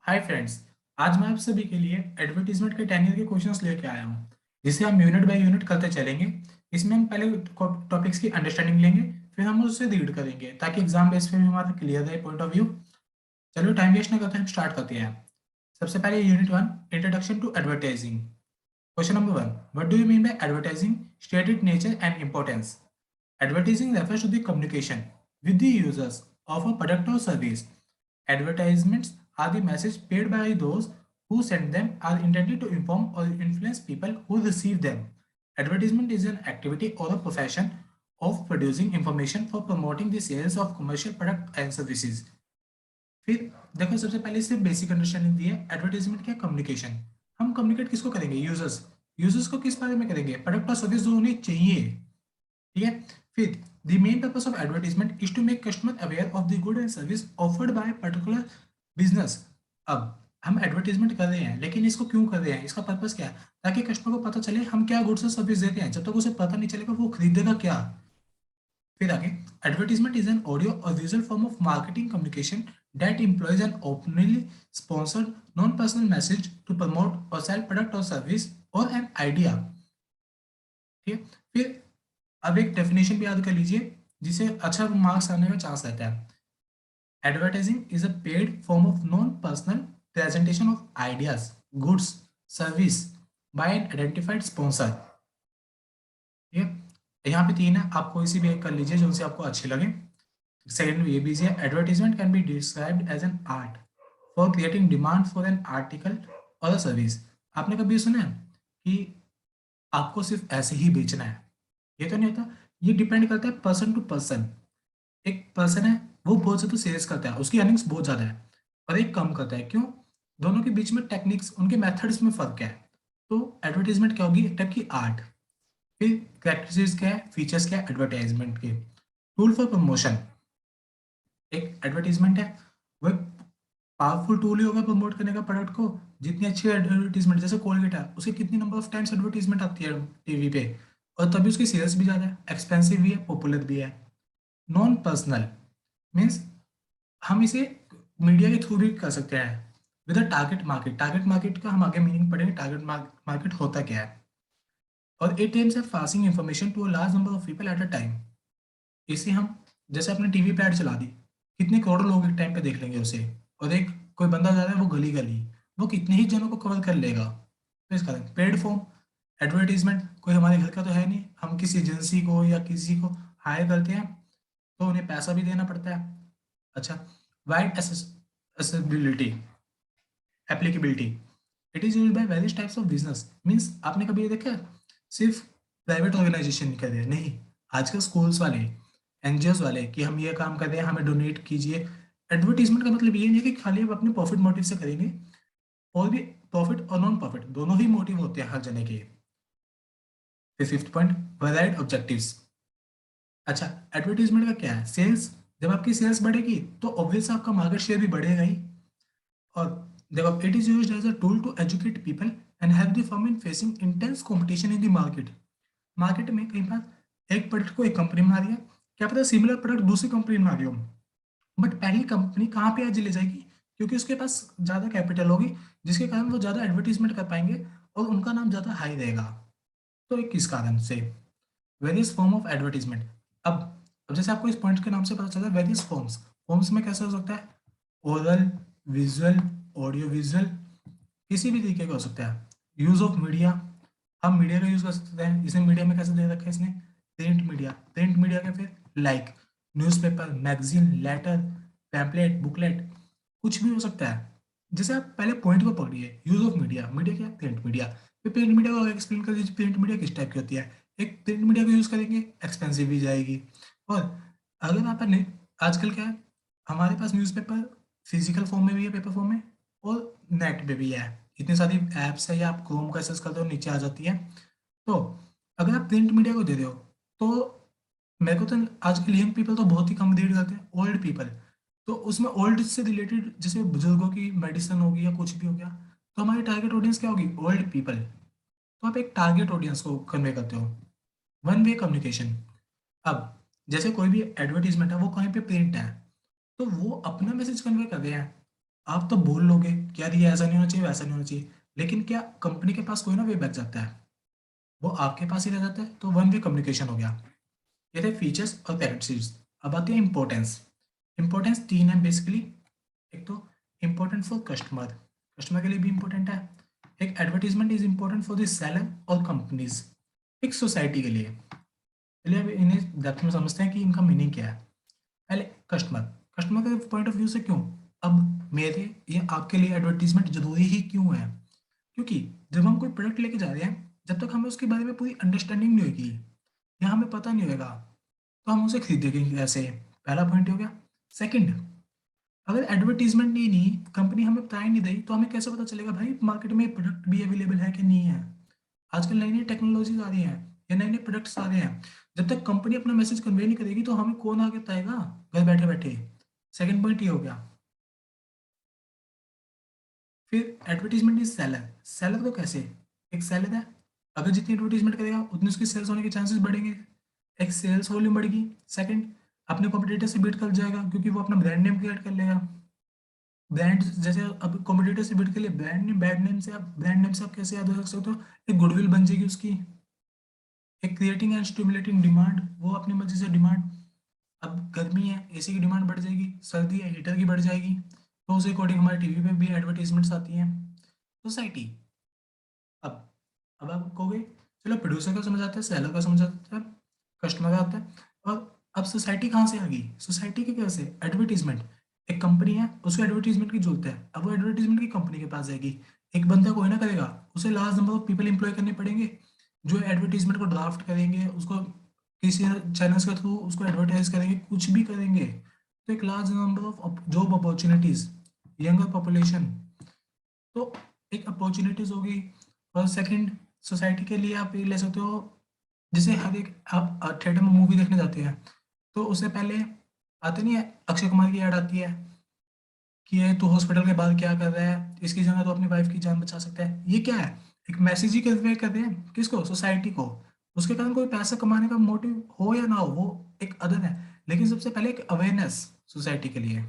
Hi friends. आज मैं आप सभी के लिए एडवर्टीजमेंट के 10 ईयर के क्वेश्चंस लेके आया हूँ, जिसे हम यूनिट बाय यूनिट करते चलेंगे। इसमें हम पहले टॉपिक्स की अंडरस्टैंडिंग लेंगे, फिर हम उससे रीड करेंगे ताकि एग्जाम बेस पे भी हमारा क्लियर रहे पॉइंट ऑफ व्यू। चलो टाइम वेस्ट ना करते हम स्टार्ट करते हैं। सबसे पहले unit 1, introduction to advertising. Question number 1, what do you mean by advertising? State it nature and importance. Advertising refers to the communication with the users of a product or service. Advertisements are the message paid by those who send them are intended to inform or influence people who receive them. Advertisement is an activity or a profession of producing information for promoting the sales of commercial product and services. फिर देखो, सबसे पहले इससे basic understanding दी है। Advertisement क्या? Communication. हम communicate किसको करेंगे? यूजर्स। यूजर्स को किस बारे में करेंगे? प्रोडक्ट और सर्विस जो उन्हें चाहिए। ठीक है। फिर the main purpose of advertisement is to make customer aware of the good and service offered by particular business. अब हम एडवर्टाइजमेंट कर रहे हैं, लेकिन इसको क्यों कर रहे हैं? इसका पर्पस क्या है? ताकि कस्टमर को पता चले हम क्या गुड्स और सर्विस देते हैं। जब तक उसे पता नहीं चलेगा वो खरीदेगा क्या। फिर आगे, advertisement is an audio or visual form of marketing communication that employs an openly sponsored non personal message to promote or sell product or service or an idea. ठीक है। फिर अब एक डेफिनेशन भी याद कर लीजिए, जिसे अच्छा मार्क्स आने का चांस रहता है। Advertising is a paid form of non personal presentation of ideas, goods, service by an identified sponsor. ठीक है। यहाँ पे तीन है, आप कोई सी भी एक कर लीजिए जो से आपको अच्छी लगे। सेकेंड ये भी है, advertisement can be described as an art for creating demand for an article or service. आपने कभी सुना है कि आपको सिर्फ ऐसे ही बेचना है? ये तो नहीं होता। ये डिपेंड करता है पर्सन टू पर्सन। एक पर्सन है, वो बहुत ज्यादा सेल्स करता है, उसकी अर्निंग्स बहुत ज्यादा है, और एक कम करता है। क्यों? दोनों के बीच में टेक्निक्स, उनके मेथड्स में फर्क है। तो एडवर्टाइजमेंट क्या होगी? एक टाइप की आर्ट। फिर कैरेक्टरिस्टिक्स क्या है, फीचर्स क्या है एडवर्टाइजमेंट के? Tool for promotion. एक एडवर्टीजमेंट है, वो एक पावरफुल टूल ही होगा प्रमोट करने का प्रोडक्ट को। जितनी अच्छी एडवर्टीजमेंट, जैसे कोलगेट है, उसके कितनी नंबर ऑफ टाइम्स एडवर्टीजमेंट आती है टीवी पे, और तभी उसकी सेल्स भी ज़्यादा है, एक्सपेंसिव भी है, पॉपुलर भी है। नॉन पर्सनल मीन्स हम इसे मीडिया के थ्रू भी कर सकते हैं with a target market. Target market का हम आगे मीनिंग पढ़ेंगे, टारगेट मार्केट होता क्या है। और it aims at passing information to a large number of people at a time. इसे हम, जैसे अपने टीवी पे ऐड चला दी, कितने करोड़ों लोग एक टाइम पे देख लेंगे उसे। और एक कोई बंदा जा रहा है वो गली गली, वो कितने ही जनों को कवर कर लेगा। तो इस कारण पेड फॉर्म एडवर्टीजमेंट, कोई हमारे घर का तो है नहीं, हम किसी एजेंसी को या किसी को हायर करते हैं, तो उन्हें पैसा भी देना पड़ता है। अच्छा, wide accessibility, applicability. It is use by various types of business. Means आपने कभी ये देखा है सिर्फ प्राइवेट ऑर्गेनाइजेशन नहीं कर रहे हैं? नहीं, आजकल स्कूल्स वाले, एनजीओस वाले, कि हम ये काम कर रहे हैं, हमें डोनेट कीजिए। एडवर्टीजमेंट का मतलब ये नहीं है कि खाली आप अपने प्रॉफिट मोटिव से करेंगे, और भी प्रॉफिट और नॉन प्रॉफिट दोनों ही मोटिव होते हैं हर जने के। फिर फिफ्थ पॉइंट, वेराइड ऑब्जेक्टिव्स। अच्छा, एडवर्टीजमेंट का क्या है? सेल्स। जब आपकी सेल्स बढ़ेगी तो ऑब्वियस आपका मार्केट शेयर भी बढ़ेगा ही। और देखो, it is used as a tool to educate people and help the firm in facing intense competition in the market. Market में कई बार एक प्रोडक्ट को एक कंपनी बना रही है, क्या पता सिमिलर प्रोडक्ट दूसरी कंपनी बना रही हो, बट पहली कंपनी कहाँ पे आज ले जाएगी? क्योंकि उसके पास ज्यादा कैपिटल होगी, जिसके कारण वो ज्यादा एडवर्टीजमेंट कर पाएंगे और उनका नाम ज्यादा हाई रहेगा। तो एक किस कारण से? Various form of advertisement. अब जैसे आपको इस पॉइंट के नाम से पता चला, वेरियस फॉर्म्स। फॉर्म्स में कैसे हो सकता है? ओरल, विजुअल, ऑडियो विजुअल, किसी भी तरीके का हो सकता है। यूज ऑफ मीडिया, हम मीडिया का यूज कर सकते हैं। इसने मीडिया में कैसे दे रखा है इसने? Print media. प्रिंट मीडिया के फिर like newspaper, magazine, letter, pamphlet, booklet, कुछ भी हो सकता है। जैसे आप पहले पॉइंट को पकड़िए, यूज ऑफ मीडिया। मीडिया क्या? Print media. फिर प्रिंट मीडिया को एक्सप्लेन कर दीजिए, प्रिंट मीडिया किस टाइप की होती है। एक प्रिंट मीडिया को यूज करेंगे, एक्सपेंसिव भी जाएगी। और अगर आप आजकल क्या है, हमारे पास न्यूज़पेपर फिजिकल फॉर्म में भी है, पेपर फॉर्म में, और नेट पे भी है। इतनी सारी ऐप्स है, या आप क्रोम का सर्च करते हो नीचे आ जाती है। तो अगर आप प्रिंट मीडिया को दे रहे हो, तो मेरे को तो आजकल यंग पीपल तो बहुत ही कम रीड करते हैं, ओल्ड पीपल। तो उसमें ओल्ड से रिलेटेड जैसे बुजुर्गों की मेडिसिन होगी या कुछ भी हो गया, तो हमारी टारगेट ऑडियंस क्या होगी? Old people. तो आप एक टारगेट ऑडियंस को कन्वे करते हो। One way communication. अब जैसे कोई भी एडवर्टीजमेंट है, वो कहीं पे प्रिंट है, तो वो अपना मैसेज कन्वे कर रहे हैं। आप तो बोल लोगे कि यार ये ऐसा नहीं होना चाहिए, वैसा नहीं होना चाहिए, लेकिन क्या कंपनी के पास कोई ना वे बैक जाता है, वो आपके पास ही रह जाता है, तो वन वे कम्युनिकेशन हो गया। ये थे फीचर्स और कैरेक्टरिस्टिक्स। अब आती है इंपॉर्टेंस। इंपॉर्टेंस तीन है बेसिकली। एक तो इम्पोर्टेंट फॉर कस्टमर, कस्टमर के लिए भी इम्पोर्टेंट है। एक advertisement is important for the seller और कंपनीज। एक सोसाइटी के लिए। चलिए अब इन्हें डेप्थ में समझते हैं कि इनका मीनिंग क्या है। पहले कस्टमर, कस्टमर के पॉइंट ऑफ व्यू से क्यों, अब मेरे या आपके लिए एडवर्टीजमेंट जरूरी ही क्यों है? क्योंकि जब हम कोई प्रोडक्ट लेके जा रहे हैं, जब तक हमें उसके बारे में पूरी अंडरस्टैंडिंग नहीं होगी या हमें पता नहीं होगा, तो हम उसे खरीदेंगे कैसे? पहला पॉइंट हो गया। सेकंड, अगर एडवर्टीजमेंट नहीं कंपनी हमें बता ही नहीं देगी, तो हमें कैसे पता चलेगा भाई मार्केट में प्रोडक्ट भी अवेलेबल है कि नहीं है? आजकल नई नई टेक्नोलॉजीज आ रही हैं या नए नए प्रोडक्ट्स आ रहे हैं, जब तक कंपनी अपना मैसेज कन्वे नहीं करेगी तो हमें कौन आगे बताएगा घर बैठे बैठे? सेकंड पॉइंट ये हो गया। फिर एडवर्टीजमेंट इज सेलर, सेलर तो कैसे? एक सेलर है, अगर जितनी एडवर्टीजमेंट करेगा उतनी उसकी सेल्स होने के चांसेस बढ़ेंगे, एक सेल्स वॉल्यूम बढ़ेगी। सेकंड, अपने कॉम्पिटिटर से बीट कर जाएगा क्योंकि वो अपना ब्रांड नेम क्रिएट कर लेगा। ब्रांड जैसे अब कॉम्पिटिटर से बीट के लिए ब्रांड नेम, बैड नेम से आप ब्रांड नेम से आप कैसे याद रख सकते हो? एक गुडविल बन जाएगी उसकी। एक क्रिएटिंग एंड स्टिमुलेटिंग डिमांड, वो अपनी मर्जी से डिमांड, अब गर्मी है एसी की डिमांड बढ़ जाएगी, सर्दी है हीटर की बढ़ जाएगी, तो उस अकॉर्डिंग हमारे टीवी पे भी एडवर्टीजमेंट्स आती हैं। सोसाइटी, अब अब आप कहोगे चलो प्रोड्यूसर का समझ आता है, सेलर का समझ आता है, कस्टमर का आता है, और अब सोसाइटी कहाँ से आ गई? सोसाइटी के कैसे? एडवर्टीजमेंट, एक कंपनी है उसको एडवर्टीजमेंट की जरूरत है, अब वो एडवर्टीजमेंट की कंपनी के पास जाएगी। एक बंदा कोई ना करेगा, उसे large number of people employ करने पड़ेंगे जो एडवर्टीजमेंट को ड्राफ्ट करेंगे, उसको किसी चैनल्स के थ्रू उसको एडवर्टाइज करेंगे, कुछ भी करेंगे। तो एक large number of job opportunities, younger population, तो एक अपॉर्चुनिटीज होगी। और सेकंड, सोसाइटी के लिए आप ये ले सकते हो, जैसे हर एक आप थिएटर में मूवी देखने जाते हैं तो उससे पहले आते नहीं है, अक्षय कुमार की ऐड आती है कि ये तू हॉस्पिटल के बाहर क्या कर रहा है, इसकी जगह तो अपनी वाइफ की जान बचा सकता है। ये क्या है? एक मैसेज ही कन्वे कर रहे हैं, किसको? सोसाइटी को। उसके कारण कोई पैसा कमाने का मोटिव हो या ना हो वो एक अदर है, लेकिन सबसे पहले एक अवेयरनेस सोसाइटी के लिए।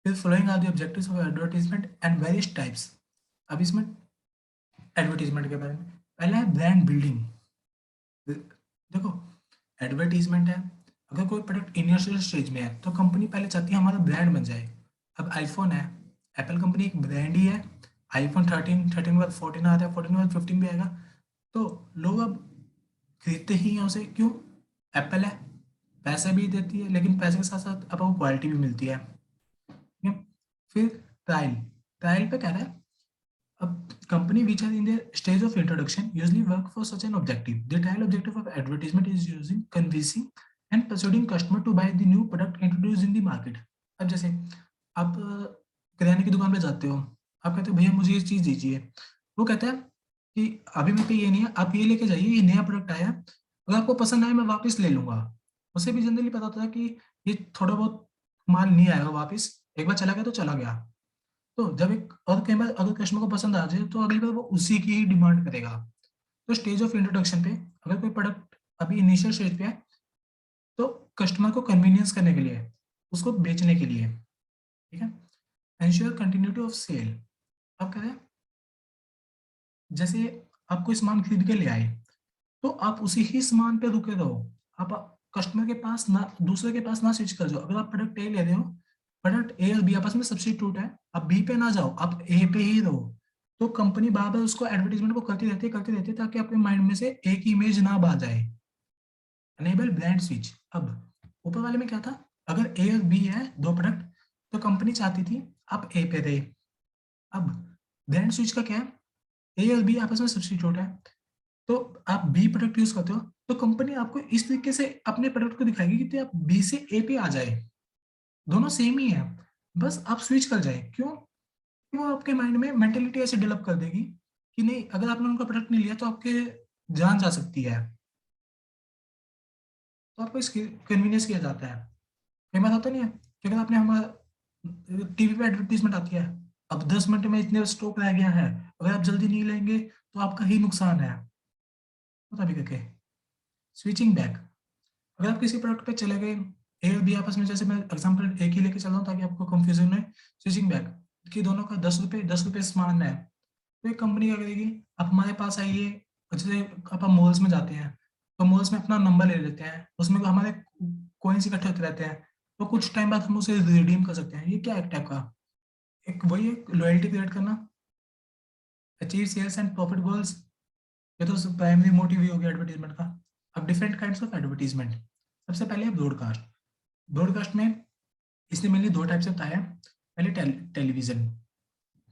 फिर following are the objectives of advertisement and various types. अब इसमें एडवर्टीजमेंट के बारे में पहला है ब्रांड बिल्डिंग। देखो, एडवर्टीजमेंट है, अगर कोई प्रोडक्ट इनिशियल स्टेज में है तो कंपनी पहले चाहती है हमारा ब्रांड बन जाए। अब आईफोन है, एप्पल कंपनी एक ब्रांड ही है। आईफोन 13, 13 के बाद 14 आ रहा है, 14 के बाद 15 भी आएगा, तो लोग अब खरीदते ही हैं उसे। क्यों? एप्पल है, पैसे भी देती है, लेकिन पैसे के साथ साथ आपको क्वालिटी भी मिलती है। ठीक है? फिर ट्रायल, ट्रायल पे कह रहा है, अब company which are in the stage of introduction usually work for such an objective. The trial objective of advertisement is using convincing and persuading customer to buy the new product introduced in the market. अब जैसे आप किराने की दुकान पे जाते हो, आप कहते हो भैया मुझे ये चीज़ दीजिए, वो कहता है कि अभी मेरे पे ये नहीं है, आप ये लेके जाइए, ये नया प्रोडक्ट आया है, अगर आपको पसंद आए मैं वापस ले लूंगा। उसे भी जनरली पता होता है कि ये थोड़ा बहुत माल नहीं आएगा वापस, एक बार चला गया तो चला गया। तो जब एक और कई बार अगर कस्टमर को पसंद आ जाए तो अगली बार वो उसी की ही डिमांड करेगा। तो स्टेज ऑफ इंट्रोडक्शन पे अगर कोई प्रोडक्ट अभी इनिशियल स्टेज पे है तो कस्टमर को कन्वीनियंस करने के लिए, उसको बेचने के लिए, ठीक है, एंश्योर कंटिन्यूटी ऑफ सेल। आप कह रहे हैं जैसे आप कोई सामान खरीद के ले आए तो आप उसी ही सामान पे रुके रहो, आप कस्टमर के पास ना, दूसरे के पास ना स्विच कर जाओ। अगर आप प्रोडक्ट ए ले रहे हो, प्रोडक्ट ए और बी आपस में सब्स्टिट्यूट है, आप बी पे ना जाओ, आप ए पे ही रहो। तो कंपनी बार बार उसको एडवर्टीजमेंट को करती रहती है ताकि आपके माइंड में से एक इमेज ना बाहर जाए। अनेबल ब्रांड स्विच, अब ऊपर वाले में क्या था, अगर ए और बी है दो प्रोडक्ट, तो कंपनी चाहती थी आप ए पे रहे। अब ब्रांड स्विच का क्या है, ए और बी आपस में सब्स्टिट्यूट है, तो आप बी प्रोडक्ट यूज करते हो तो कंपनी आपको इस तरीके से अपने प्रोडक्ट को दिखाएगी कि आप बी से ए पे आ जाए, दोनों सेम ही है, बस आप स्विच कर जाए। क्यों? कि वो आपके माइंड में मेंटेलिटी ऐसे डेवलप कर देगी कि नहीं, अगर आपने उनका प्रोडक्ट नहीं लिया तो आपके जान जा सकती है, तो आपको इसकी कन्वीनियंस किया जाता है। कई बार होता नहीं है कि अगर आपने हमारा टीवी पे एडवर्टीजमेंट आती है, अब 10 मिनट में इतने स्टॉक रह गया है, अगर आप जल्दी नहीं लेंगे तो आपका ही नुकसान है। तो तभी करके स्विचिंग बैक, अगर आप किसी प्रोडक्ट पे चले गए, ए और बी आपस में, जैसे मैं एग्जांपल एक ही लेके चल रहा हूँ ताकि आपको कंफ्यूजन में, स्विचिंग बैक कि दोनों का 10 रुपये सामान है, तो एक कंपनी क्या करेगी, आप हमारे पास आइए, जैसे आप मॉल्स में जाते हैं तो मॉल्स में अपना नंबर ले लेते हैं, उसमें हमारे कॉइन्स इकट्ठे होते रहते हैं, तो कुछ टाइम बाद हम उसे रिडीम कर सकते हैं। ये क्या एक टाइप का एक वही एक लॉयल्टी क्रिएट करना, achieve sales and profit goals, ये तो प्राइमरी मोटिव ही हो गया एडवर्टीजमेंट का। अब डिफरेंट काइंड्स ऑफ एडवर्टीजमेंट, सबसे पहले है ब्रॉडकास्ट। ब्रॉडकास्ट में इसने मेनली दो टाइप से बताया। पहले television.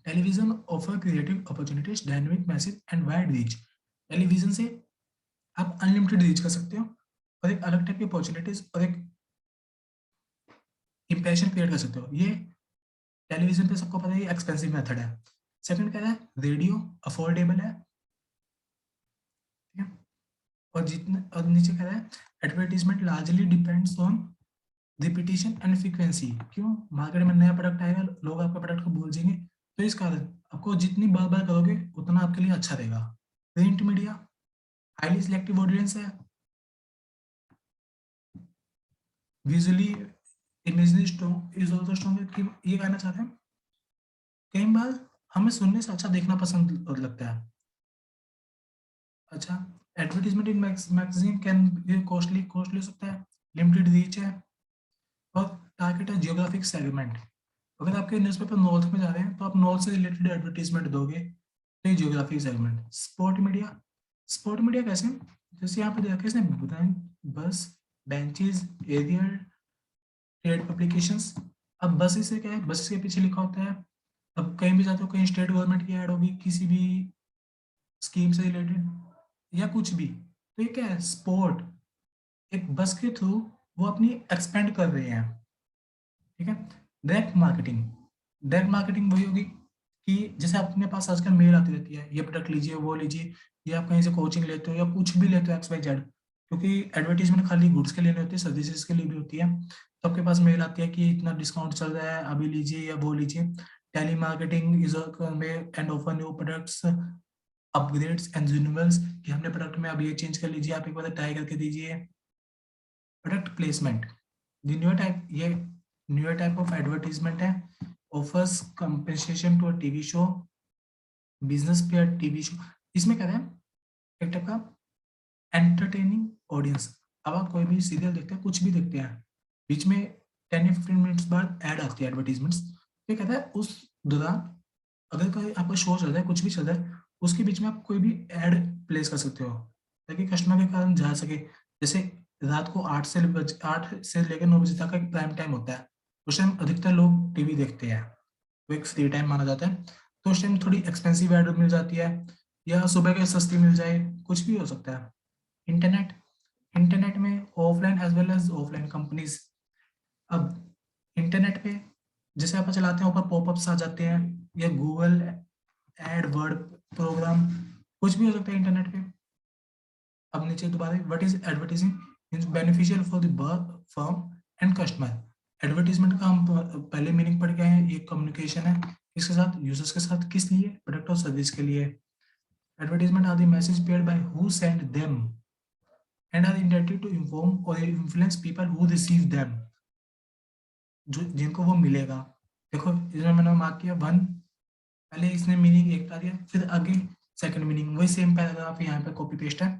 Television offer creative opportunities, dynamic message and wide reach. Television से आप अनलिमिटेड रीच कर सकते हो और एक अलग टाइप की अपॉर्चुनिटीज और एक इंप्रेशन क्रिएट कर सकते हो। ये टेलीविजन पे सबको पता है ये एक्सपेंसिव मेथड है। सेकंड क्या है, रेडियो अफोर्डेबल है, ठीक है। और जितने और नीचे कह रहा है advertisement largely depends on repetition and frequency. क्यों, मार्केट में नया प्रोडक्ट आएगा, लोग आपके प्रोडक्ट को भूल जाएंगे, तो इस कारण आपको जितनी बार बार करोगे उतना आपके लिए अच्छा रहेगा। Print media highly selective audience है, visually imagery strong is also strong. ये कहना चाहते हैं कई बार हमें सुनने से अच्छा देखना पसंद लगता है। अच्छा, advertisement in magazine can be costly costly हो सकता है, लिमिटेड रीच है, और टारगेट है जियोग्राफिक सेगमेंट। अगर आपके न्यूज़पेपर नॉर्थ में जा रहे हैं तो आप नॉर्थ से रिलेटेड एडवर्टीजमेंट दोगे, तो ये geographic segment. Sport media, sport media कैसे, जैसे यहाँ पे देखा इसने बताया, बस, बेंचेस, एरियल, ट्रेड पब्लिकेशंस। अब बस से क्या है, बस के पीछे लिखा होता है, अब कहीं भी जाते हो कहीं स्टेट गवर्नमेंट की ऐड होगी किसी भी स्कीम से रिलेटेड या कुछ भी, तो ये क्या है, स्पोर्ट, एक बस के थ्रू वो अपनी एक्सपेंड कर रहे हैं, ठीक है। डायरेक्ट मार्केटिंग, डायरेक्ट मार्केटिंग वही होगी कि जैसे अपने पास आजकल मेल आती रहती है, ये प्रोडक्ट लीजिए वो लीजिए, या आप कहीं से कोचिंग लेते हो या कुछ भी लेते हो एक्स वाई जेड, क्योंकि एडवर्टीजमेंट खाली गुड्स के लिए नहीं होती, सर्विसेज के लिए भी होती है। तो आपके पास मेल आती है कि इतना डिस्काउंट चल रहा है, अभी लीजिए या वो लीजिए। Telemarketing is and offer new products, upgrades and renewals, कि हमने प्रोडक्ट में अब ये चेंज कर लीजिए, आप एक बार ट्राई करके दीजिए। Product placement, the new type, ये न्यू टाइप ऑफ एडवर्टीजमेंट है, offers compensation to a TV show, business पे टीवी शो। इसमें क्या है, एक टाइप का एंटरटेनिंग ऑडियंस। अब आप कोई भी सीरियल देखते हैं, कुछ भी देखते हैं, बीच में 10 या 15 मिनट्स बाद ऐड आती है एडवर्टीजमेंट्स, तो कहता है उस दौरान अगर कोई आपका शो चल रहा है, कुछ भी चल रहा है, उसके बीच में आप कोई भी एड प्लेस कर सकते हो ताकि कस्टमर के कारण जा सके। जैसे रात को 8 से लेकर 9 बजे तक का एक प्राइम टाइम होता है, उस टाइम अधिकतर लोग टीवी देखते हैं, वो एक फ्री टाइम माना जाता है, तो उस टाइम थोड़ी एक्सपेंसिव एड मिल जाती है, या सुबह के सस्ती मिल जाए, कुछ भी हो सकता है। इंटरनेट, इंटरनेट में offline as well as offline companies. अब इंटरनेट पे जैसे आप चलाते हैं ऊपर पॉपअप्स आ जाते हैं, या गूगल एड वर्ड प्रोग्राम, कुछ भी हो सकता है इंटरनेट पे। अब नीचे दोबारा, what is advertising is beneficial for the firm and customer. Advertisement का हम पहले मीनिंग पढ़ गए हैं, ये कम्युनिकेशन है इसके साथ, यूजर्स के साथ, किस लिए, प्रोडक्ट और सर्विस के लिए। Advertisement are the message paid by who send them and are intended to inform or influence people who receive them, जो जिनको वो मिलेगा। देखो इसमें मैंने मार्क किया 1, पहले इसने मीनिंग एक बता दिया, फिर आगे सेकंड मीनिंग, वही सेम पैराग्राफ यहाँ पे कॉपी पेस्ट है।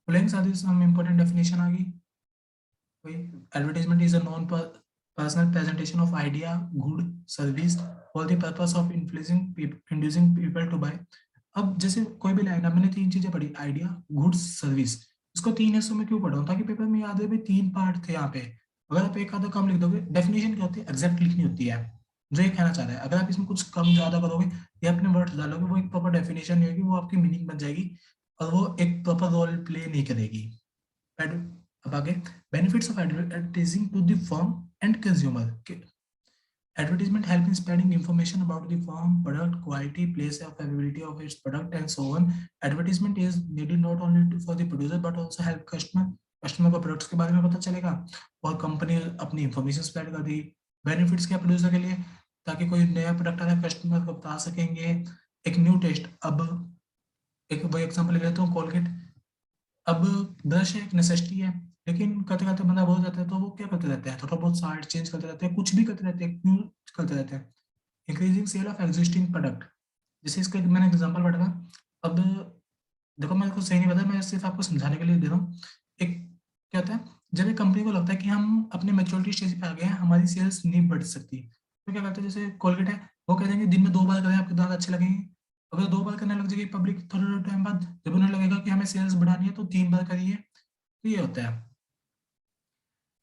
फॉलोइंग साथ सम इंपॉर्टेंट डेफिनेशन आ गई, वही advertisement is a non personal presentation of idea, good, service for the purpose of influencing inducing people to buy. अब जैसे कोई भी लाइन, अब मैंने 3 चीजें पढ़ी, आइडिया, गुड्स, सर्विस, इसको 3 हिस्सों में क्यों पढ़ा, ताकि पेपर में याद है भी 3 पार्ट थे यहाँ पे। अगर आप एक आधा कम लिख दोगे, डेफिनेशन क्या होती है, एग्जैक्ट लिखनी होती है, जो ये कहना चाह रहा है। अगर आप इसमें कुछ कम ज्यादा करोगे या अपने वर्ड्स डालोगे, वो एक प्रॉपर डेफिनेशन नहीं होगी, वो आपकी मीनिंग बन जाएगी और वो एक प्रॉपर रोल प्ले नहीं करेगी। अब आगे, benefits of advertising to the firm and consumer. Advertisement help in spreading information about the firm, product, quality, place of availability of its product, and so on. Advertisement is needed not only for the producer but also help customer को products के बारे में पता चलेगा और company अपनी information spread कर दी। Benefits क्या प्रोड्यूसर के लिए, ताकि कोई नया प्रोडक्ट आ रहा है कस्टमर को बता सकेंगे। एक न्यू टेस्ट, अब एक वही एग्जांपल ले लेता हूँ, कोलगेट। अब ब्रश एक नेसेसिटी है, लेकिन करते करते बंदा बोर हो जाता है तो वो क्या करते रहते हैं, थोड़ा बहुत साइड चेंज करते रहते हैं, कुछ भी करते रहते हैं, न्यू करते रहते हैं। Increasing sale of existing product, जैसे इसका मैंने एग्जांपल पढ़ा था। अब देखो मेरे को सही नहीं पता, मैं सिर्फ आपको समझाने के लिए दे रहा हूँ। एक क्या होता है, जब एक कंपनी को लगता है कि हम अपने मैच्योरिटी स्टेज पे आ गए हैं, हमारी सेल्स नहीं बढ़ सकती, तो क्या करते हैं, जैसे कोलगेट है, वो कह देंगे दिन में 2 बार करें आपके दांत अच्छे लगेंगे। अगर 2 बार करने लग जाएगी पब्लिक थोड़े थोड़े टाइम बाद, जब उन्हें लगेगा कि हमें सेल्स बढ़ानी है तो 3 बार करिए। तो ये होता है।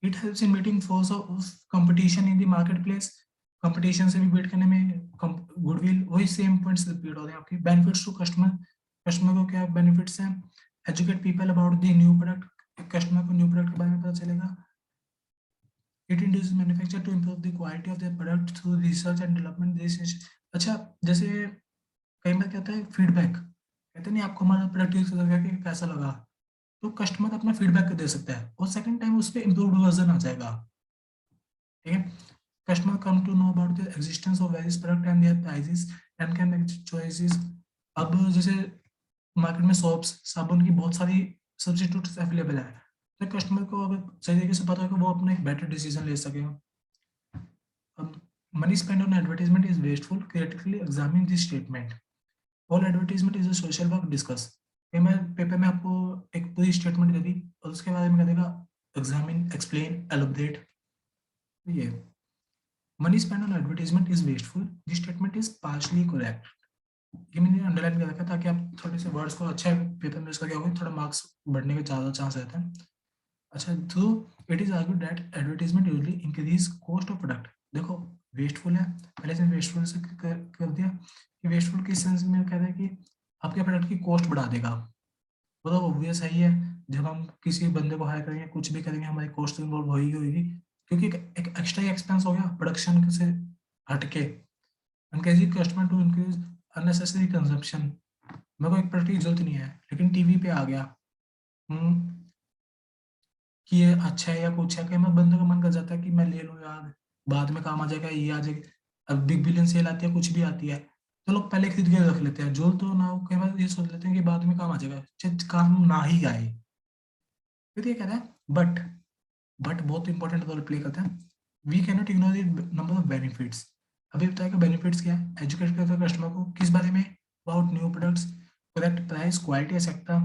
It helps in meeting force of competition in the market place, competition से भी बीट करने में गुडविल, वही सेम पॉइंट्स रिपीट हो रहे हैं आपके। बेनिफिट्स टू कस्टमर, कस्टमर को क्या बेनिफिट्स हैं, educate people about the new product, customer को न्यू प्रोडक्ट के बारे में पता चलेगा। It induce manufacture to improve the quality of the product through research and development this. अच्छा, जैसे कई बार क्या होता है, फीडबैक कहते नहीं आपको हमारा प्रोडक्ट यूज करके कैसा लगा, तो कस्टमर अपना फीडबैक दे सकता है और सेकंड टाइम उस पर इम्प्रूव्ड वर्जन आ जाएगा। ठीक है, customer come to know about the existence of various product and their prices and can make choices. अब जैसे मार्केट में सोप्स साबुन की बहुत सारी सब्स्टिट्यूट्स अवेलेबल है, तो कस्टमर को अगर सही तरीके से पता है कि वो अपना एक बेटर डिसीजन ले सके। अब money spend on advertisement is wasteful, critically examine this statement. All advertisement is a social work discuss. ये मैं पेपर में आपको एक पूरी स्टेटमेंट दे दी और उसके बारे में कह देगा एग्जामिन, एक्सप्लेन, एलोबरेट। ये money spend on advertisement is wasteful, this statement is partially correct. ये मैंने अंडरलाइन कर रखा है ताकि आप थोड़े से वर्ड्स को अच्छा पेपर में यूज करके आओगे, थोड़ा मार्क्स बढ़ने के ज़्यादा चांस रहते हैं। अच्छा, तो it is argued that advertisement usually increase cost of product. देखो वेस्टफुल है, पहले से वेस्टफुल से कर दिया कि वेस्टफुल किस सेंस में कह रहे हैं कि आपके प्रोडक्ट की कॉस्ट बढ़ा देगा। वो तो ऑब्वियस है ही है, जब हम किसी बंदे को हायर करेंगे कुछ भी करेंगे हमारी कॉस्ट तो इन्वॉल्व होगी होगी, क्योंकि एक एक्स्ट्रा एक्सपेंस हो गया प्रोडक्शन से हटके। Encouraging customer to increase unnecessary consumption. मेरे को एक प्रोडक्ट की जरूरत नहीं है लेकिन टीवी पे आ गया, कि ये अच्छा है या कुछ है, कई बार बंदे का मन कर जाता है कि मैं ले लूँ यार, बाद में काम आ जाएगा, ये आ जाएगा। अब बिग बिलियन सेल आती है, कुछ भी आती है, तो लोग पहले खरीद के रख लेते हैं, जो तो ना हो, कई बार ये सोच लेते हैं कि बाद में काम आ जाएगा, चाहे काम ना ही आए। फिर ये कह रहा है बट बहुत इंपॉर्टेंट रोल प्ले करता है, we can not ignore the number of benefits. अभी बताएगा बेनिफिट्स क्या है, एजुकेट करता है कस्टमर को किस बारे में, about new products, correct price, quality etcetera.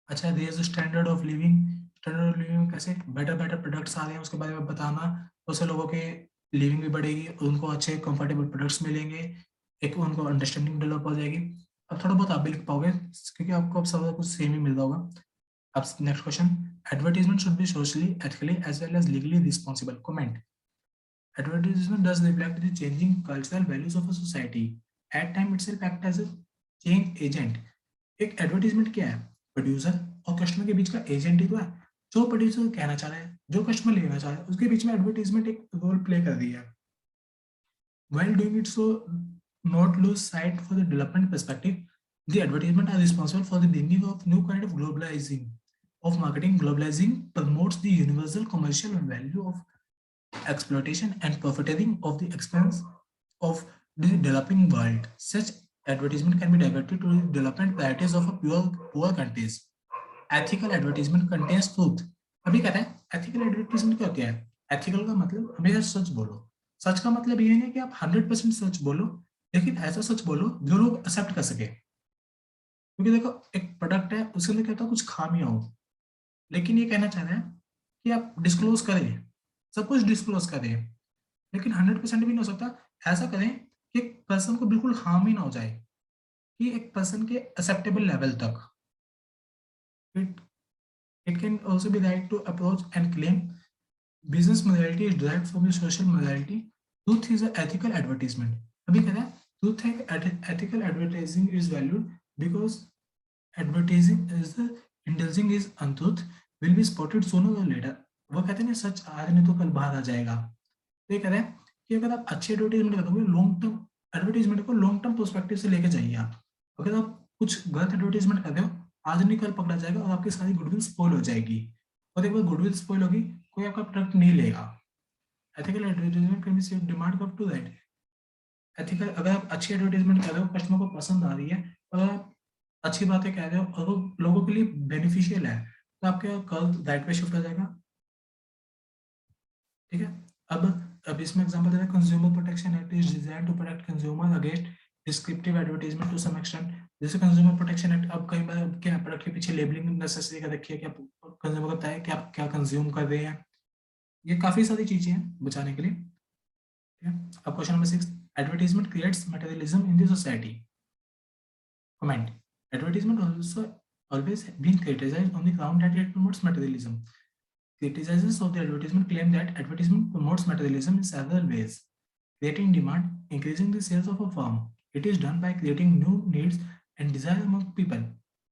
अच्छा, there is standard of living, standard of living कैसे, बेटर बेटर प्रोडक्ट्स आ रहे हैं उसके बारे में बताना, उससे लोगों के लिविंग भी बढ़ेगी, उनको अच्छे कंफर्टेबल प्रोडक्ट्स मिलेंगे, एक उनको अंडरस्टैंडिंग डेवलप हो जाएगी। अब थोड़ा बहुत आप भी लिख पाओगे क्योंकि आपको अब सब कुछ सेम ही मिल रहा होगा। अब next question, advertisement should be socially ethically as well as legally responsible. Comment, advertisement does reflect the changing cultural values of a society. At time itself act as a change agent. एक advertisement क्या है, producer और customer के बीच का agent ही तो है। जो producer कहना चाह रहा है, जो कस्टमर लेना चाह रहा है, उसके बीच में एडवर्टीजमेंट एक रोल प्ले कर रही है। While doing it so not lose sight for the development perspective, the advertisement are responsible for the bringing of new kind of globalizing of marketing. Globalizing promotes the universal commercial value of exploitation and profiteering of the expense of the developing world. Such advertisement can be diverted to the development priorities of a poor countries. Ethical advertisement contains truth. अभी कहता है ethical advertisement क्या होती है? Ethical का मतलब हमेशा सच बोलो। सच का मतलब ये है कि आप 100% सच बोलो, लेकिन ऐसा सच बोलो जो लोग एक्सेप्ट कर सके। क्योंकि देखो एक प्रोडक्ट है उसके अंदर क्या होता है, कुछ खामियां हो, लेकिन ये कहना चाह रहे हैं कि आप डिस्क्लोज करें, सब कुछ डिस्क्लोज करें, लेकिन 100% भी नहीं हो सकता। ऐसा करें कि एक पर्सन को बिल्कुल हार्म ही ना हो जाए, कि एक पर्सन के एक्सेप्टेबल लेवल तक। It it can also be right to approach and claim business morality is derived from the social morality, truth is ethical advertisement. अभी कह रहा है ट्रूथ है, ethical advertising is valued because advertising is the indulging is untruth will be spotted sooner or later. वो कहते हैं ना सच आज नहीं तो कल बाहर आ जाएगा। तो ये कह रहे हैं कि अगर आप अच्छी एडवर्टाइजमेंट करोगे, लॉन्ग टर्म एडवर्टाइजमेंट को लॉन्ग टर्म पर्सपेक्टिव से लेके जाइए आप। अगर आप कुछ गलत एडवर्टाइजमेंट कर रहे हो, आज नहीं कल पकड़ा जाएगा और आपकी सारी गुडविल स्पॉइल हो जाएगी, और एक बार गुडविल स्पॉइल होगी कोई आपका प्रोडक्ट नहीं लेगा। Ethical advertisement can be save demand up to that. Ethical, अगर आप अच्छी एडवर्टाइजमेंट कर रहे हो, कस्टमर को पसंद आ रही है, और आप अच्छी बातें कह रहे हो और वो लोगों के लिए बेनिफिशियल है, तो आपका कर्व राइट पे शिफ्ट हो जाएगा। ठीक है, अब इसमें एग्जांपल दे रहा है, consumer protection act is design to protect consumer against descriptive advertisement to some extent. जैसे कंज्यूमर प्रोटेक्शन एक्ट, अब कई बार क्या प्रोडक्ट के पीछे लेबलिंग नेसेसरी कर रखी है, क्या कंज्यूमर को पता है कि आप क्या कंज्यूम कर रहे हैं, ये काफी सारी चीजें हैं बचाने के लिए। ठीक है, अब question number 6, advertisement creates materialism in the society. Comment, advertisement also always been criticized on the ground that it promotes materialism. Criticizers of the advertisement claim that advertisement promotes materialism in several ways, creating demand, increasing the sales of a firm. It is done by creating new needs and desire among people.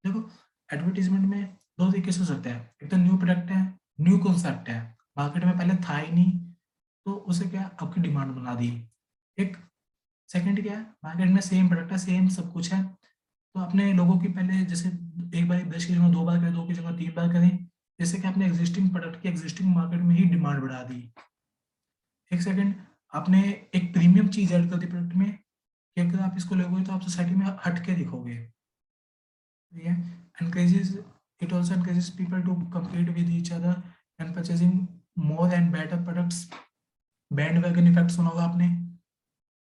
देखो, advertisement में दो तरीके से हो सकता है, एक तो न्यू प्रोडक्ट है, न्यू कॉन्सेप्ट है, मार्केट में पहले था ही नहीं, तो उसे क्या आपकी डिमांड बना दी। एक सेकंड क्या है, मार्केट में सेम प्रोडक्ट है, सेम सब कुछ है, तो अपने लोगों की पहले जैसे एक बार ब्रश की जगह दो बार करें, दो की जगह तीन बार करें, जैसे कि आपने एग्जिस्टिंग प्रोडक्ट की एग्जिस्टिंग मार्केट में ही डिमांड बढ़ा दी। एक सेकंड, आपने एक प्रीमियम चीज ऐड कर दी प्रोडक्ट में कि अगर आप इसको लोगे तो आप सोसाइटी में हट के दिखोगे। ठीक है, encourages, it also encourages people to compete with each other and purchasing more and better products। Band wagon effect सुना होगा आपने,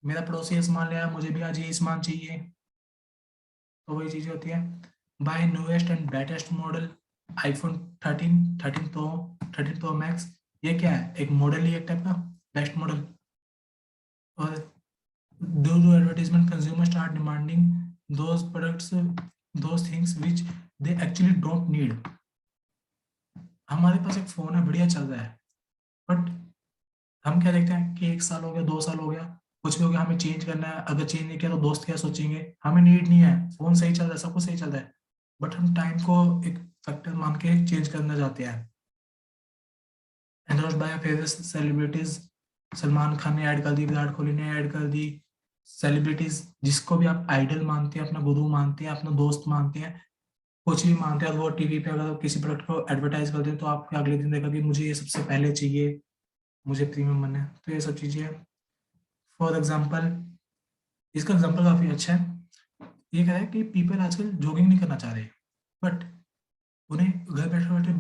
मेरा पड़ोसी ये सामान लिया, मुझे भी आज ये सामान चाहिए, तो वही चीजें होती है। By newest and bettest model, iPhone 13, 13 pro, 13 pro max, ये क्या है, एक मॉडल ही एक टाइप का बेस्ट मॉडल। और due to advertisement consumer start demanding those products, those things which they actually don't need. हमारे पास एक फोन है, बढ़िया चल रहा है, बट हम क्या देखते हैं कि एक साल हो गया, 2 साल हो गया, कुछ भी हो गया, हमें चेंज करना है, अगर चेंज नहीं किया तो दोस्त क्या सोचेंगे, हमें नीड नहीं है, फोन सही चल रहा है, सब कुछ सही चल रहा है, बट हम टाइम को एक फैक्टर मान के चेंज करना चाहते हैं। Endorsed by favourite celebrities, Salman Khan ने ऐड कर दी, विराट कोहली ने ऐड कर दी, सेलिब्रिटीज जिसको भी आप आइडल मानते हैं, अपना गुरु मानते हैं, अपना दोस्त मानते हैं, कुछ भी मानते हैं, वो टीवी पे अगर किसी प्रोडक्ट को एडवर्टाइज करते हैं तो आपको अगले दिन देखा कि मुझे ये सबसे पहले चाहिए, मुझे प्रीमियम बनना है, तो ये सब चीजें हैं। फॉर एग्जाम्पल, इसका एग्जाम्पल काफी अच्छा है, ये कह रहा है कि पीपल आजकल जॉगिंग नहीं करना चाह रहे, बट उन्हें घर बैठे बैठे